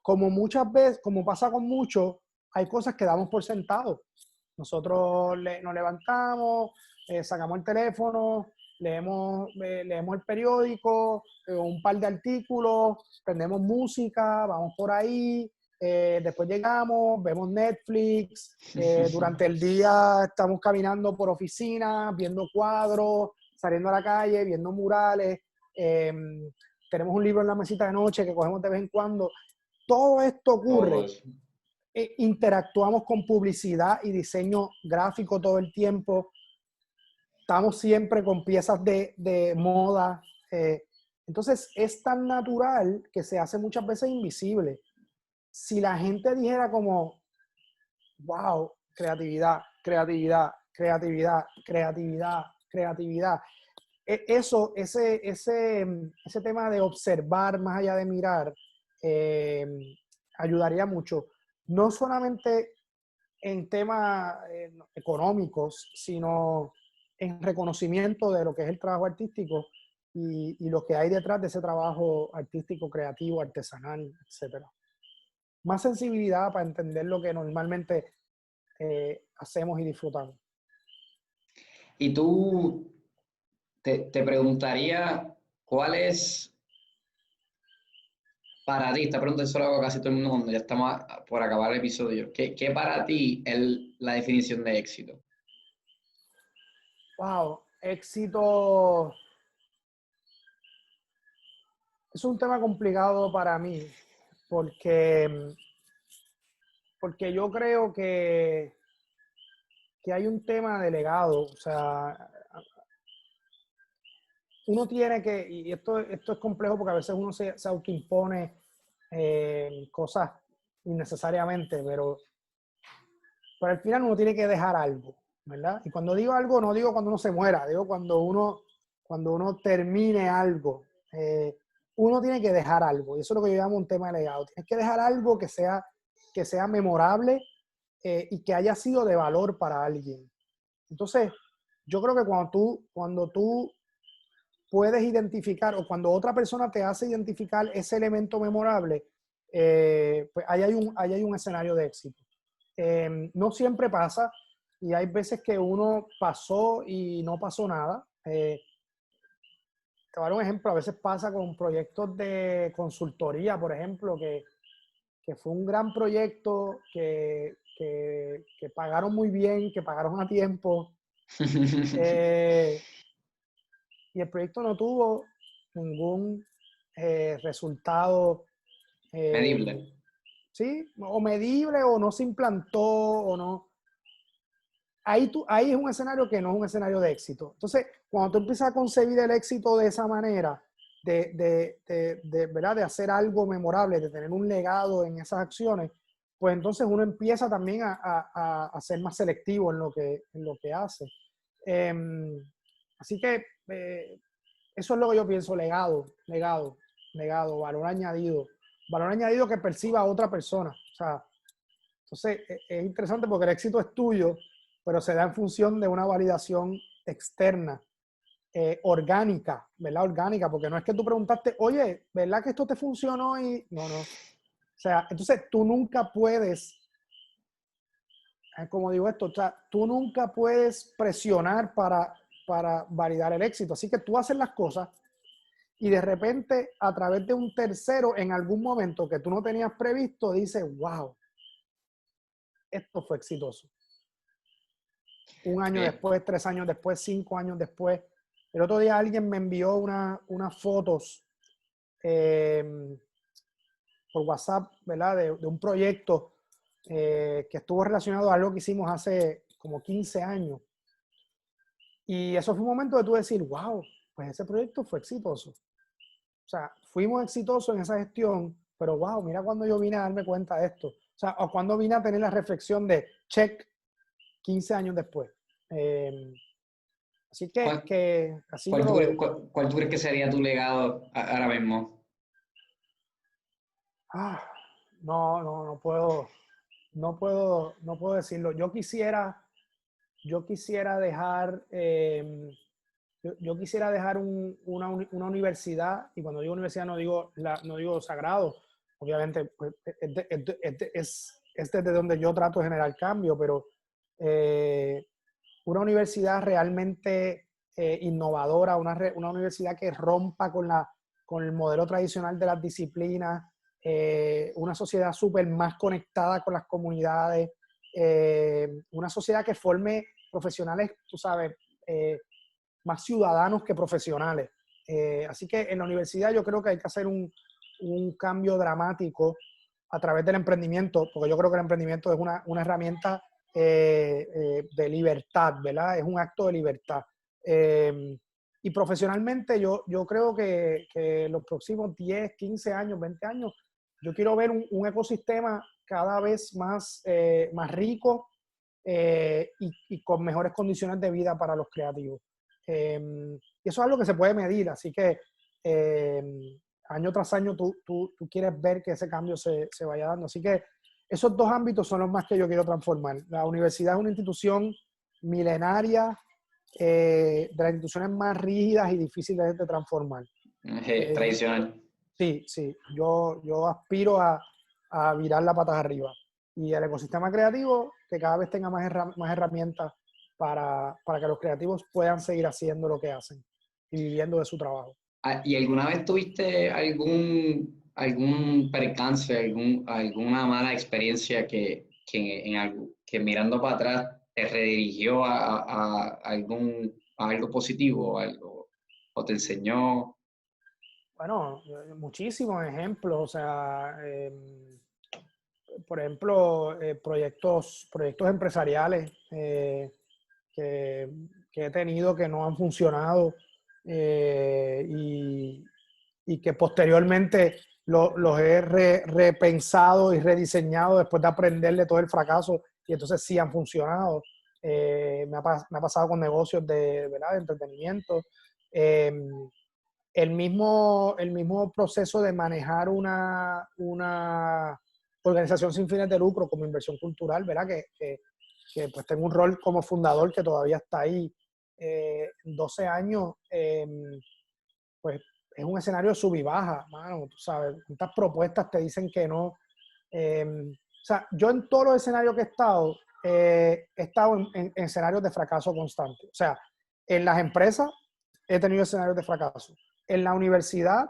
Como muchas veces, como pasa con muchos, hay cosas que damos por sentado. Nosotros nos levantamos, sacamos el teléfono, leemos el periódico, un par de artículos, prendemos música, vamos por ahí, después llegamos, vemos Netflix, durante el día estamos caminando por oficinas, viendo cuadros, saliendo a la calle, viendo murales, tenemos un libro en la mesita de noche que cogemos de vez en cuando. Todo esto ocurre, interactuamos con publicidad y diseño gráfico todo el tiempo, estamos siempre con piezas de moda, entonces es tan natural que se hace muchas veces invisible. Si la gente dijera como, wow, creatividad, creatividad, creatividad, creatividad, creatividad, ese tema de observar más allá de mirar, eh, ayudaría mucho, no solamente en temas económicos, sino en reconocimiento de lo que es el trabajo artístico y lo que hay detrás de ese trabajo artístico, creativo, artesanal, etcétera. Más sensibilidad para entender lo que normalmente hacemos y disfrutamos. Y tú te preguntaría, ¿cuál es para ti? Esta pregunta se la hago a casi todo el mundo cuando ya estamos por acabar el episodio. ¿Qué para ti es la definición de éxito? Wow, éxito es un tema complicado para mí porque, porque yo creo que hay un tema de legado. O sea, uno tiene que, y esto es complejo porque a veces uno se autoimpone cosas innecesariamente, pero al final uno tiene que dejar algo, ¿verdad? Y cuando digo algo, no digo cuando uno se muera, digo cuando uno termine algo. Uno tiene que dejar algo, y eso es lo que yo llamo un tema de legado. Tienes que dejar algo que sea memorable y que haya sido de valor para alguien. Entonces, yo creo que cuando tú puedes identificar o cuando otra persona te hace identificar ese elemento memorable, pues ahí hay un escenario de éxito. No siempre pasa y hay veces que uno pasó y no pasó nada. Te voy a dar un ejemplo, a veces pasa con proyectos de consultoría, por ejemplo, que fue un gran proyecto, que pagaron muy bien, que pagaron a tiempo, y el proyecto no tuvo ningún resultado, Medible. ¿sí? O medible, o no se implantó, o no. Ahí es un escenario que no es un escenario de éxito. Entonces, cuando tú empiezas a concebir el éxito de esa manera, ¿verdad? De hacer algo memorable, de tener un legado en esas acciones, pues entonces uno empieza también a ser más selectivo en lo que hace. Así que eso es lo que yo pienso, legado, valor añadido que perciba a otra persona. O sea, entonces es interesante porque el éxito es tuyo, pero se da en función de una validación externa, orgánica, ¿verdad? Orgánica, porque no es que tú preguntaste, oye, ¿verdad que esto te funcionó? Y no, no. O sea, entonces tú nunca puedes, como digo esto, o sea, tú nunca puedes presionar para validar el éxito. Así que tú haces las cosas y de repente, a través de un tercero, en algún momento que tú no tenías previsto, dices, wow, esto fue exitoso. Un año después, 3 años después, 5 años después. El otro día alguien me envió unas fotos por WhatsApp, ¿verdad? De un proyecto que estuvo relacionado a algo que hicimos hace como 15 años. Y eso fue un momento de tú decir, wow, pues ese proyecto fue exitoso. O sea, fuimos exitosos en esa gestión, pero wow, mira cuando yo vine a darme cuenta de esto. O sea, o cuando vine a tener la reflexión de check 15 años después. Así que así yo lo veo. ¿Cuál tú crees que sería tu legado ahora mismo? No puedo, no puedo decirlo. Yo quisiera dejar, yo quisiera dejar una universidad, y cuando digo universidad no digo sagrado, obviamente pues, es desde donde yo trato de generar cambio, pero una universidad realmente innovadora, una universidad que rompa con el modelo tradicional de las disciplinas, una sociedad súper más conectada con las comunidades, una sociedad que forme profesionales, tú sabes, más ciudadanos que profesionales. Así que en la universidad yo creo que hay que hacer un cambio dramático a través del emprendimiento, porque yo creo que el emprendimiento es una herramienta de libertad, ¿verdad? Es un acto de libertad. Y profesionalmente yo creo que los próximos 10, 15 años, 20 años, yo quiero ver un ecosistema cada vez más rico y con mejores condiciones de vida para los creativos. Y eso es algo que se puede medir, así que año tras año tú quieres ver que ese cambio se vaya dando. Así que esos dos ámbitos son los más que yo quiero transformar. La universidad es una institución milenaria, de las instituciones más rígidas y difíciles de transformar. Tradicional. Sí, yo aspiro a virar la patas arriba. Y el ecosistema creativo, que cada vez tenga más herramientas para que los creativos puedan seguir haciendo lo que hacen y viviendo de su trabajo. ¿Y alguna vez tuviste algún percance, alguna mala experiencia que mirando para atrás te redirigió a algo positivo o te enseñó? Bueno, muchísimos ejemplos. O sea, por ejemplo, proyectos empresariales que he tenido que no han funcionado y que posteriormente los he repensado y rediseñado después de aprenderle todo el fracaso y entonces sí han funcionado. Me ha pasado con negocios ¿verdad? De entretenimiento. El mismo proceso de manejar una organización sin fines de lucro como inversión cultural, ¿verdad? Que pues tengo un rol como fundador que todavía está ahí 12 años, pues es un escenario de sub y baja, mano, tú sabes, cuántas propuestas te dicen que no. O sea, yo en todos los escenarios que he estado en escenarios de fracaso constante. O sea, en las empresas he tenido escenarios de fracaso. En la universidad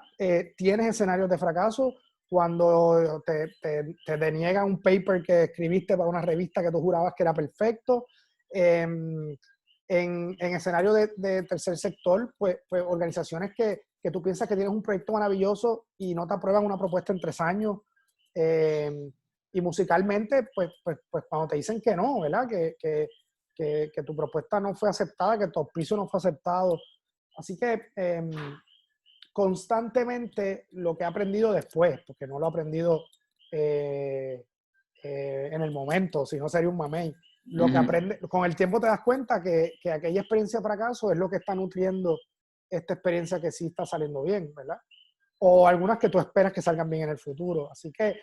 tienes escenarios de fracaso cuando te deniegan un paper que escribiste para una revista que tú jurabas que era perfecto. En escenario de tercer sector, pues organizaciones que tú piensas que tienes un proyecto maravilloso y no te aprueban una propuesta en 3 años. Y musicalmente, pues cuando te dicen que no, ¿verdad? Que tu propuesta no fue aceptada, que tu auspicio no fue aceptado. Así que constantemente lo que he aprendido después, porque no lo he aprendido en el momento, si no sería un mamey. Lo que aprende, con el tiempo te das cuenta que aquella experiencia de fracaso es lo que está nutriendo esta experiencia que sí está saliendo bien, ¿verdad? O algunas que tú esperas que salgan bien en el futuro. Así que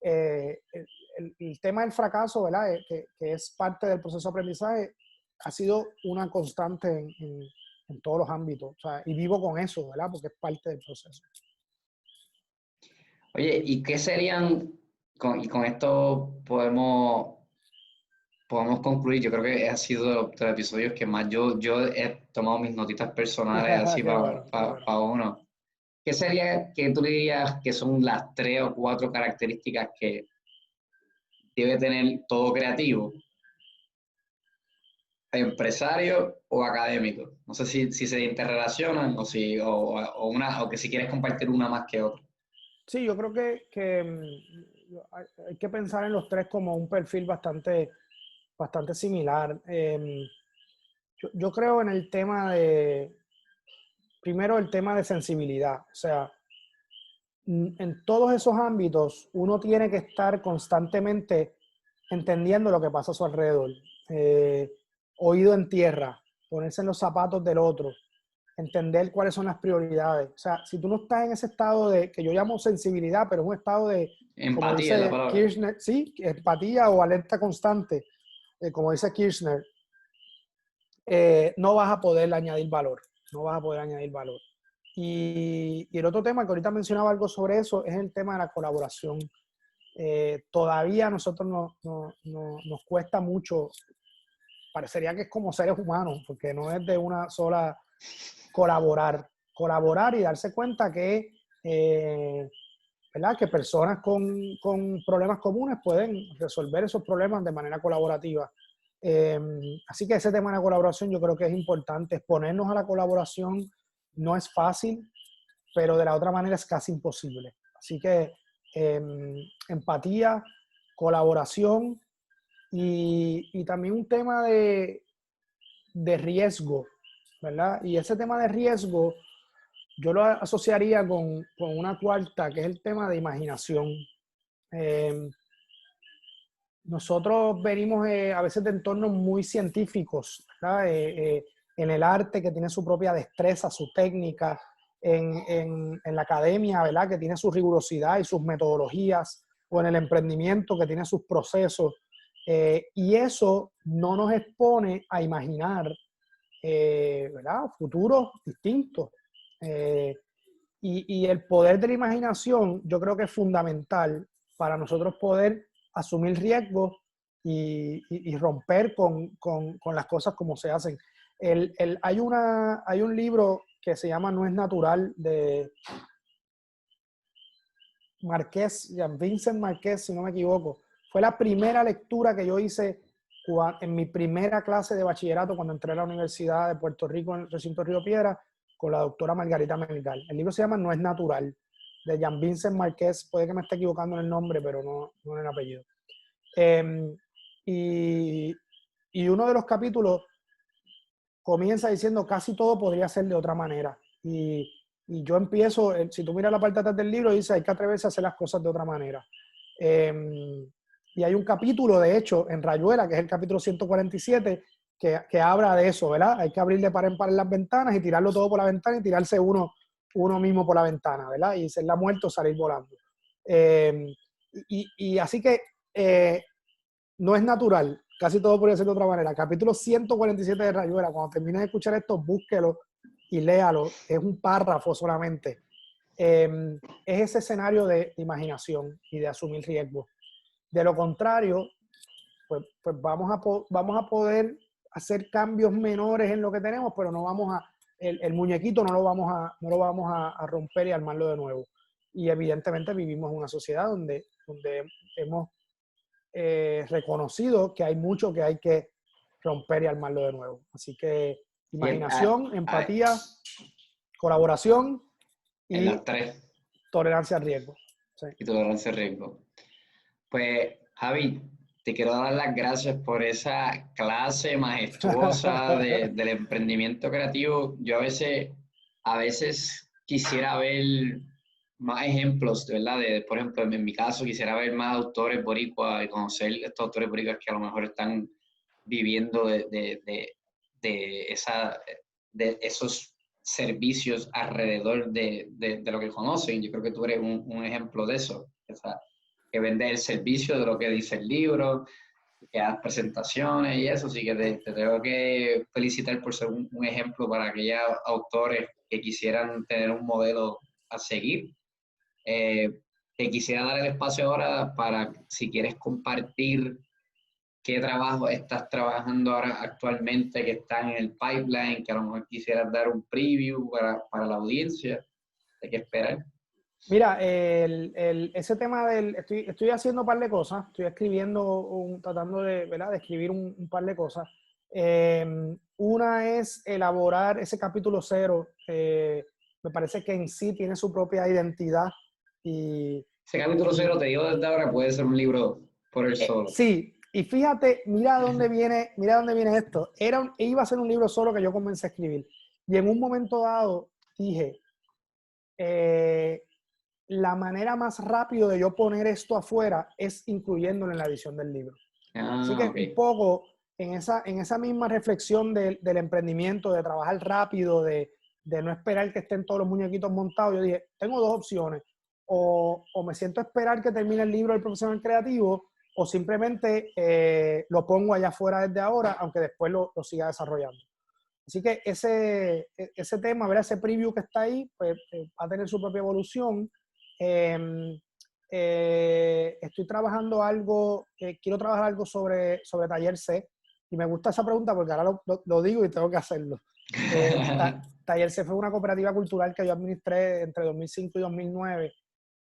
el tema del fracaso, ¿verdad? Que es parte del proceso de aprendizaje, ha sido una constante en todos los ámbitos. O sea, y vivo con eso, ¿verdad? Porque es parte del proceso. Oye, ¿y qué serían, y con esto podemos concluir? Yo creo que ha sido de los episodios que más yo he tomado mis notitas personales así Qué para bueno, qué bueno. uno. ¿qué sería, que tú dirías que son las 3 o 4 características que debe tener todo creativo, empresario o académico? No sé si se interrelacionan o que si quieres compartir una más que otra. Sí, yo creo que hay que pensar en los tres como un perfil bastante similar. Yo creo en el tema primero el tema de sensibilidad. O sea, en todos esos ámbitos uno tiene que estar constantemente entendiendo lo que pasa a su alrededor. Eh, Oído en tierra, ponerse en los zapatos del otro, entender cuáles son las prioridades. O sea, si tú no estás en ese estado de, que yo llamo sensibilidad, pero es un estado de, como Empatía es la dice palabra. Kirchner, sí, empatía o alerta constante, como dice Kirchner, no vas a poder añadir valor, no vas a poder añadir valor. Y el otro tema que ahorita mencionaba algo sobre eso es el tema de la colaboración. Todavía a nosotros nos cuesta mucho, parecería que es como seres humanos, porque no es de una sola colaborar y darse cuenta que, ¿verdad? Que personas con problemas comunes pueden resolver esos problemas de manera colaborativa. Así que ese tema de la colaboración yo creo que es importante. Exponernos a la colaboración no es fácil, pero de la otra manera es casi imposible. Así que empatía, colaboración y también un tema de riesgo, ¿verdad? Y ese tema de riesgo yo lo asociaría con una cuarta, que es el tema de imaginación. Eh, Nosotros venimos a veces de entornos muy científicos, ¿verdad? En el arte, que tiene su propia destreza, su técnica, en la academia, ¿verdad? Que tiene su rigurosidad y sus metodologías, o en el emprendimiento, que tiene sus procesos. Y eso no nos expone a imaginar, ¿verdad? Futuros distintos. Eh, y el poder de la imaginación yo creo que es fundamental para nosotros poder asumir riesgos y romper con las cosas como se hacen. Hay un libro que se llama No es natural, de Marqués, Jean Vincent Marqués, si no me equivoco. Fue la primera lectura que yo hice en mi primera clase de bachillerato cuando entré a la Universidad de Puerto Rico en el recinto Río Piedra con la doctora Margarita Melgar. El libro se llama No es natural, de Jean Vincent Marqués. Puede que me esté equivocando en el nombre, pero no en el apellido. Y, y uno de los capítulos comienza diciendo casi todo podría ser de otra manera. Y yo empiezo, si tú miras la parte de atrás del libro, dice hay que atreverse a hacer las cosas de otra manera. Y hay un capítulo, de hecho, en Rayuela, que es el capítulo 147, que habla de eso, ¿verdad? Hay que abrir de par en par las ventanas y tirarlo todo por la ventana y tirarse uno mismo por la ventana, ¿verdad? Y ser la muerte o salir volando. Y así que no es natural, casi todo podría ser de otra manera. Capítulo 147 de Rayuela, cuando termines de escuchar esto, búsquelo y léalo, es un párrafo solamente. Es ese escenario de imaginación y de asumir riesgos. De lo contrario, pues vamos a poder hacer cambios menores en lo que tenemos, pero no vamos a, el muñequito no lo vamos a romper y armarlo de nuevo. Y evidentemente vivimos en una sociedad donde hemos reconocido que hay mucho que hay que romper y armarlo de nuevo. Así que imaginación, empatía, colaboración En y las 3. tolerancia al riesgo. Sí. Y tolerancia al riesgo. Pues, Javi, te quiero dar las gracias por esa clase majestuosa del emprendimiento creativo. Yo a veces quisiera ver más ejemplos, ¿verdad? Por ejemplo, en mi caso, quisiera ver más autores boricuas y conocer estos autores boricuas que a lo mejor están viviendo esa, de esos servicios alrededor de lo que conocen. Yo creo que tú eres un ejemplo de eso. O sea, que vende el servicio de lo que dice el libro, que das presentaciones y eso, así que te tengo que felicitar por ser un ejemplo para aquellos autores que quisieran tener un modelo a seguir. Te quisiera dar el espacio ahora para, si quieres compartir qué trabajo estás trabajando ahora actualmente, que está en el pipeline, que a lo mejor quisieras dar un preview para la audiencia. ¿De qué esperar? Mira, ese tema estoy haciendo un par de cosas, estoy escribiendo, tratando de, ¿verdad?, de escribir un par de cosas. Una es elaborar ese capítulo 0, me parece que en sí tiene su propia identidad y... Ese capítulo 0, te digo desde ahora, puede ser un libro por él solo. Sí, y fíjate, mira dónde viene esto. Iba a ser un libro solo que yo comencé a escribir. Y en un momento dado dije, la manera más rápido de yo poner esto afuera es incluyéndolo en la edición del libro. Así que Okay. un poco en esa misma reflexión del emprendimiento, de trabajar rápido, de no esperar que estén todos los muñequitos montados, yo dije, tengo dos opciones. O me siento a esperar que termine el libro del profesional creativo, o simplemente lo pongo allá afuera desde ahora, aunque después lo siga desarrollando. Así que ese tema, ¿verdad?, ese preview que está ahí, pues va a tener su propia evolución. Estoy trabajando algo, quiero trabajar algo sobre Taller C, y me gusta esa pregunta porque ahora lo digo y tengo que hacerlo. Taller C fue una cooperativa cultural que yo administré entre 2005 y 2009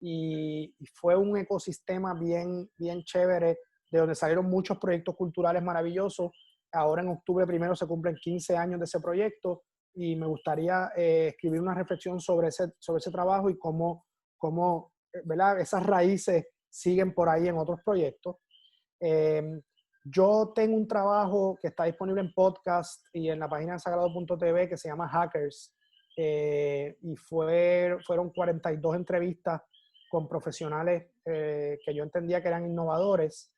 y fue un ecosistema bien, bien chévere, de donde salieron muchos proyectos culturales maravillosos. Ahora en octubre 1 se cumplen 15 años de ese proyecto y me gustaría escribir una reflexión sobre ese trabajo y cómo ¿verdad?, esas raíces siguen por ahí en otros proyectos. Yo tengo un trabajo que está disponible en podcast y en la página de sagrado.tv que se llama Hackers, y fueron 42 entrevistas con profesionales que yo entendía que eran innovadores.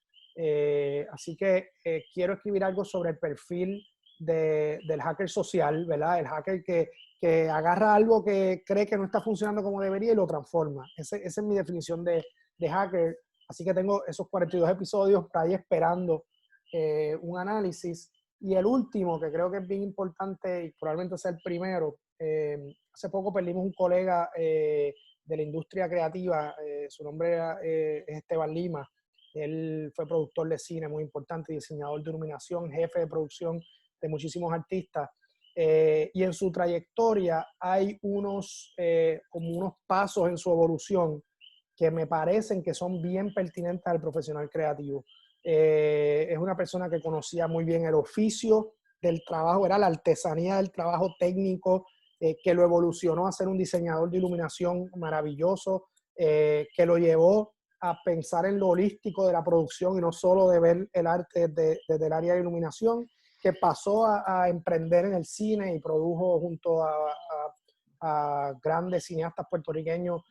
Así que quiero escribir algo sobre el perfil del hacker social, ¿verdad? El hacker que agarra algo que cree que no está funcionando como debería y lo transforma. Esa es mi definición de hacker. Así que tengo esos 42 episodios por ahí esperando un análisis. Y el último, que creo que es bien importante y probablemente sea el primero, hace poco perdimos un colega de la industria creativa, su nombre es Esteban Lima. Él fue productor de cine muy importante, diseñador de iluminación, jefe de producción de muchísimos artistas. Y en su trayectoria hay como unos pasos en su evolución que me parecen que son bien pertinentes al profesional creativo. Es una persona que conocía muy bien el oficio del trabajo, era la artesanía del trabajo técnico, que lo evolucionó a ser un diseñador de iluminación maravilloso, que lo llevó a pensar en lo holístico de la producción y no solo de ver el arte desde el área de iluminación, que pasó a emprender en el cine y produjo junto a grandes cineastas puertorriqueños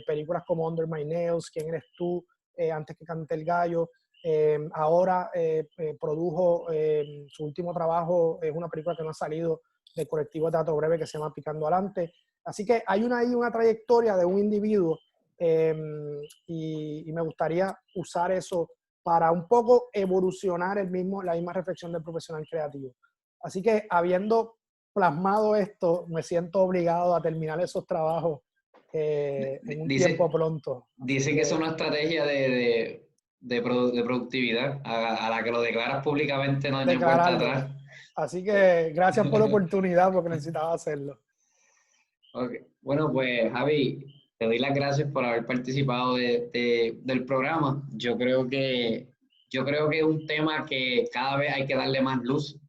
películas como Under My Nails, ¿Quién eres tú?, Antes que cante el gallo. Ahora produjo su último trabajo, es una película que no ha salido del colectivo de Teatro Breve que se llama Picando Adelante. Así que hay una trayectoria de un individuo y me gustaría usar eso para un poco evolucionar la misma reflexión del profesional creativo. Así que habiendo plasmado esto, me siento obligado a terminar esos trabajos en un tiempo pronto. Dice que es una estrategia de productividad a la que lo declaras públicamente, no hay vuelta atrás. Así que gracias por la oportunidad porque necesitaba hacerlo. Okay. Bueno, pues Javi, te doy las gracias por haber participado del programa. Yo creo que es un tema que cada vez hay que darle más luz.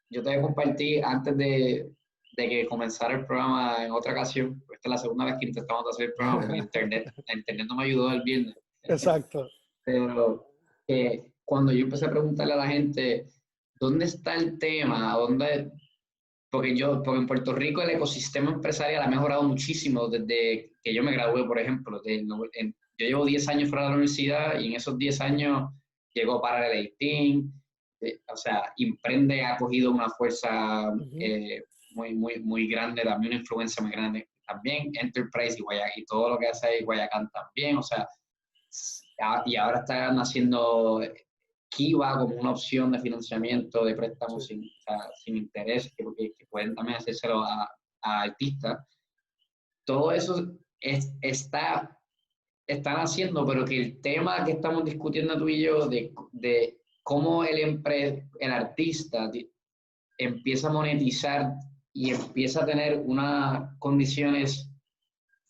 Yo te voy a compartir antes de que comenzara el programa en otra ocasión, porque esta es la segunda vez que intentamos hacer el programa, porque la internet no me ayudó el viernes. Exacto. Pero cuando yo empecé a preguntarle a la gente, ¿dónde está el tema? Porque en Puerto Rico el ecosistema empresarial ha mejorado muchísimo desde que yo me gradué, por ejemplo. Yo llevo 10 años fuera de la universidad y en esos 10 años llegó Parallel 18. O sea, Imprende ha cogido una fuerza muy, muy, muy grande, también una influencia muy grande. También Enterprise y todo lo que hace ahí Guayacán también. O sea, y ahora están haciendo Kiva como una opción de financiamiento de préstamos sin interés, que pueden también hacérselo a artistas. Todo eso están haciendo, pero que el tema que estamos discutiendo tú y yo de cómo el artista empieza a monetizar y empieza a tener unas condiciones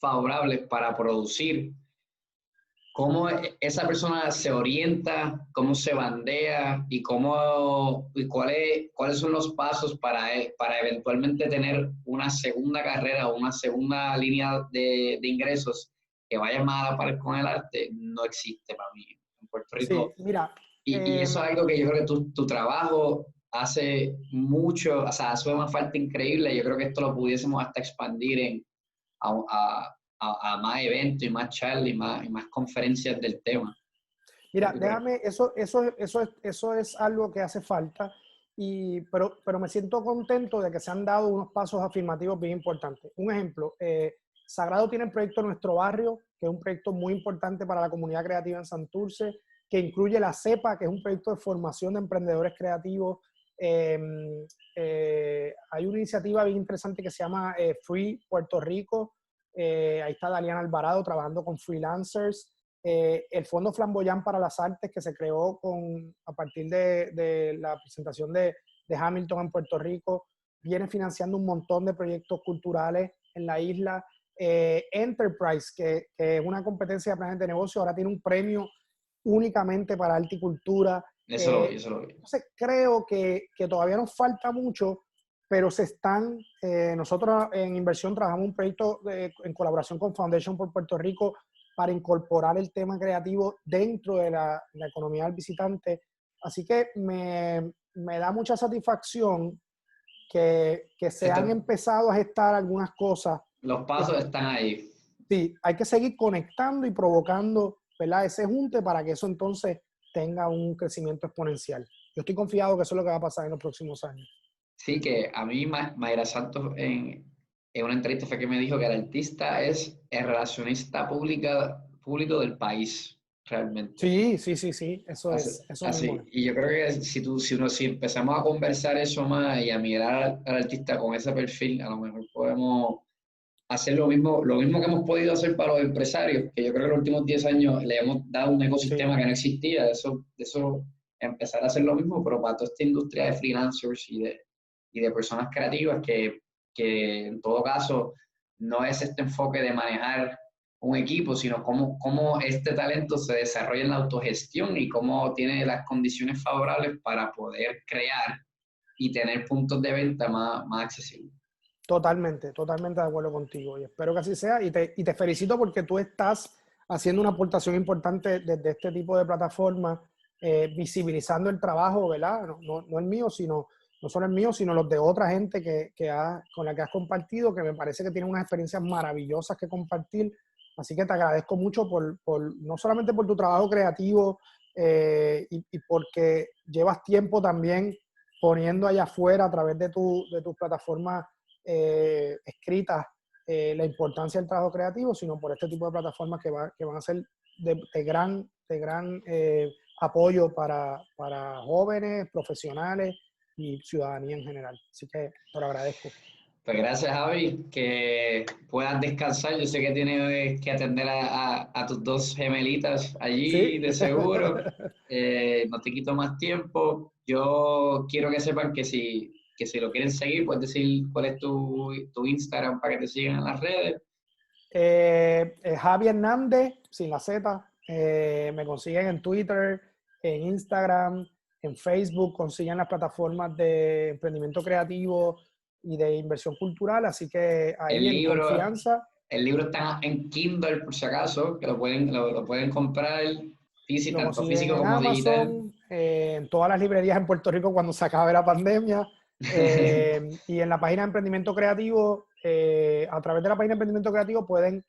favorables para producir, cómo esa persona se orienta, cómo se bandea y cuáles son los pasos para eventualmente tener una segunda carrera o una segunda línea de ingresos que vaya más a la par con el arte, no existe para mí en Puerto Rico. Sí, mira. Y eso es algo que yo creo que tu trabajo hace mucho, o sea, hace una falta increíble. Yo creo que esto lo pudiésemos hasta expandir a más eventos y más charlas y más conferencias del tema. Mira, déjame, eso es algo que hace falta, pero me siento contento de que se han dado unos pasos afirmativos bien importantes. Un ejemplo, Sagrado tiene el proyecto Nuestro Barrio, que es un proyecto muy importante para la comunidad creativa en Santurce, que incluye la CEPA, que es un proyecto de formación de emprendedores creativos. Hay una iniciativa bien interesante que se llama Free Puerto Rico. Ahí está Daliana Alvarado trabajando con freelancers. El Fondo Flamboyant para las Artes, que se creó a partir de la presentación de Hamilton en Puerto Rico, viene financiando un montón de proyectos culturales en la isla. Enterprise, que es una competencia de planes de negocio, ahora tiene un premio únicamente para arte y cultura. Eso lo vi. Entonces creo que todavía nos falta mucho, pero nosotros en inversión trabajamos un proyecto en colaboración con Foundation por Puerto Rico para incorporar el tema creativo dentro de la economía del visitante. Así que me da mucha satisfacción que se han empezado a gestar algunas cosas. Los pasos están ahí. Sí, hay que seguir conectando y provocando, ¿verdad?, ese junte para que eso entonces tenga un crecimiento exponencial. Yo estoy confiado que eso es lo que va a pasar en los próximos años. Sí, que a mí Mayra Santos en una entrevista fue que me dijo que el artista es el relacionista público del país, realmente. Sí, eso así. mismo. Y yo creo que si empezamos a conversar eso más y a mirar al artista con ese perfil, a lo mejor podemos hacer lo mismo que hemos podido hacer para los empresarios, que yo creo que en los últimos 10 años le hemos dado un ecosistema que no existía, de eso empezar a hacer lo mismo, pero para toda esta industria de freelancers y de personas creativas que en todo caso no es este enfoque de manejar un equipo, sino cómo este talento se desarrolla en la autogestión y cómo tiene las condiciones favorables para poder crear y tener puntos de venta más accesibles. Totalmente de acuerdo contigo y espero que así sea y te felicito porque tú estás haciendo una aportación importante desde este tipo de plataformas, visibilizando el trabajo, ¿verdad? No el mío, no solo el mío, sino los de otra gente con la que has compartido, que me parece que tienen unas experiencias maravillosas que compartir. Así que te agradezco mucho no solamente por tu trabajo creativo y porque llevas tiempo también poniendo allá afuera a través de tus plataformas escritas la importancia del trabajo creativo, sino por este tipo de plataformas que van a ser de gran apoyo para jóvenes, profesionales y ciudadanía en general. Así que te lo agradezco. Pues gracias, Javi, que puedas descansar. Yo sé que tienes que atender a tus dos gemelitas allí, ¿sí? De seguro. No te quito más tiempo. Yo quiero que sepan que si lo quieren seguir, puedes decir cuál es tu Instagram para que te sigan en las redes. Javi Hernández, sin la Z. Me consiguen en Twitter, en Instagram, en Facebook. Consiguen las plataformas de emprendimiento creativo y de inversión cultural, así que ahí en confianza. El libro está en Kindle, por si acaso, que lo pueden comprar tanto físico como Amazon, digital. En todas las librerías en Puerto Rico cuando se acabe la pandemia. Y en la página de Emprendimiento Creativo, a través de la página de Emprendimiento Creativo pueden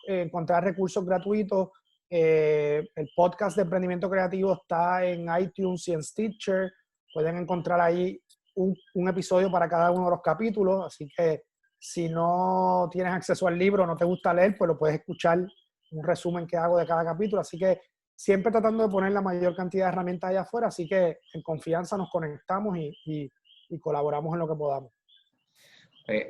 encontrar recursos gratuitos. El podcast de Emprendimiento Creativo está en iTunes y en Stitcher. Pueden encontrar ahí un episodio para cada uno de los capítulos, así que si no tienes acceso al libro, no te gusta leer, pues lo puedes escuchar, un resumen que hago de cada capítulo, así que siempre tratando de poner la mayor cantidad de herramientas allá afuera, así que en confianza nos conectamos y colaboramos en lo que podamos. Pues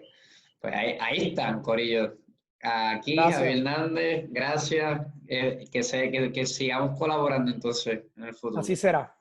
ahí están, corillo. Aquí, gracias. Javier Hernández, gracias. Que sigamos colaborando entonces en el futuro. Así será.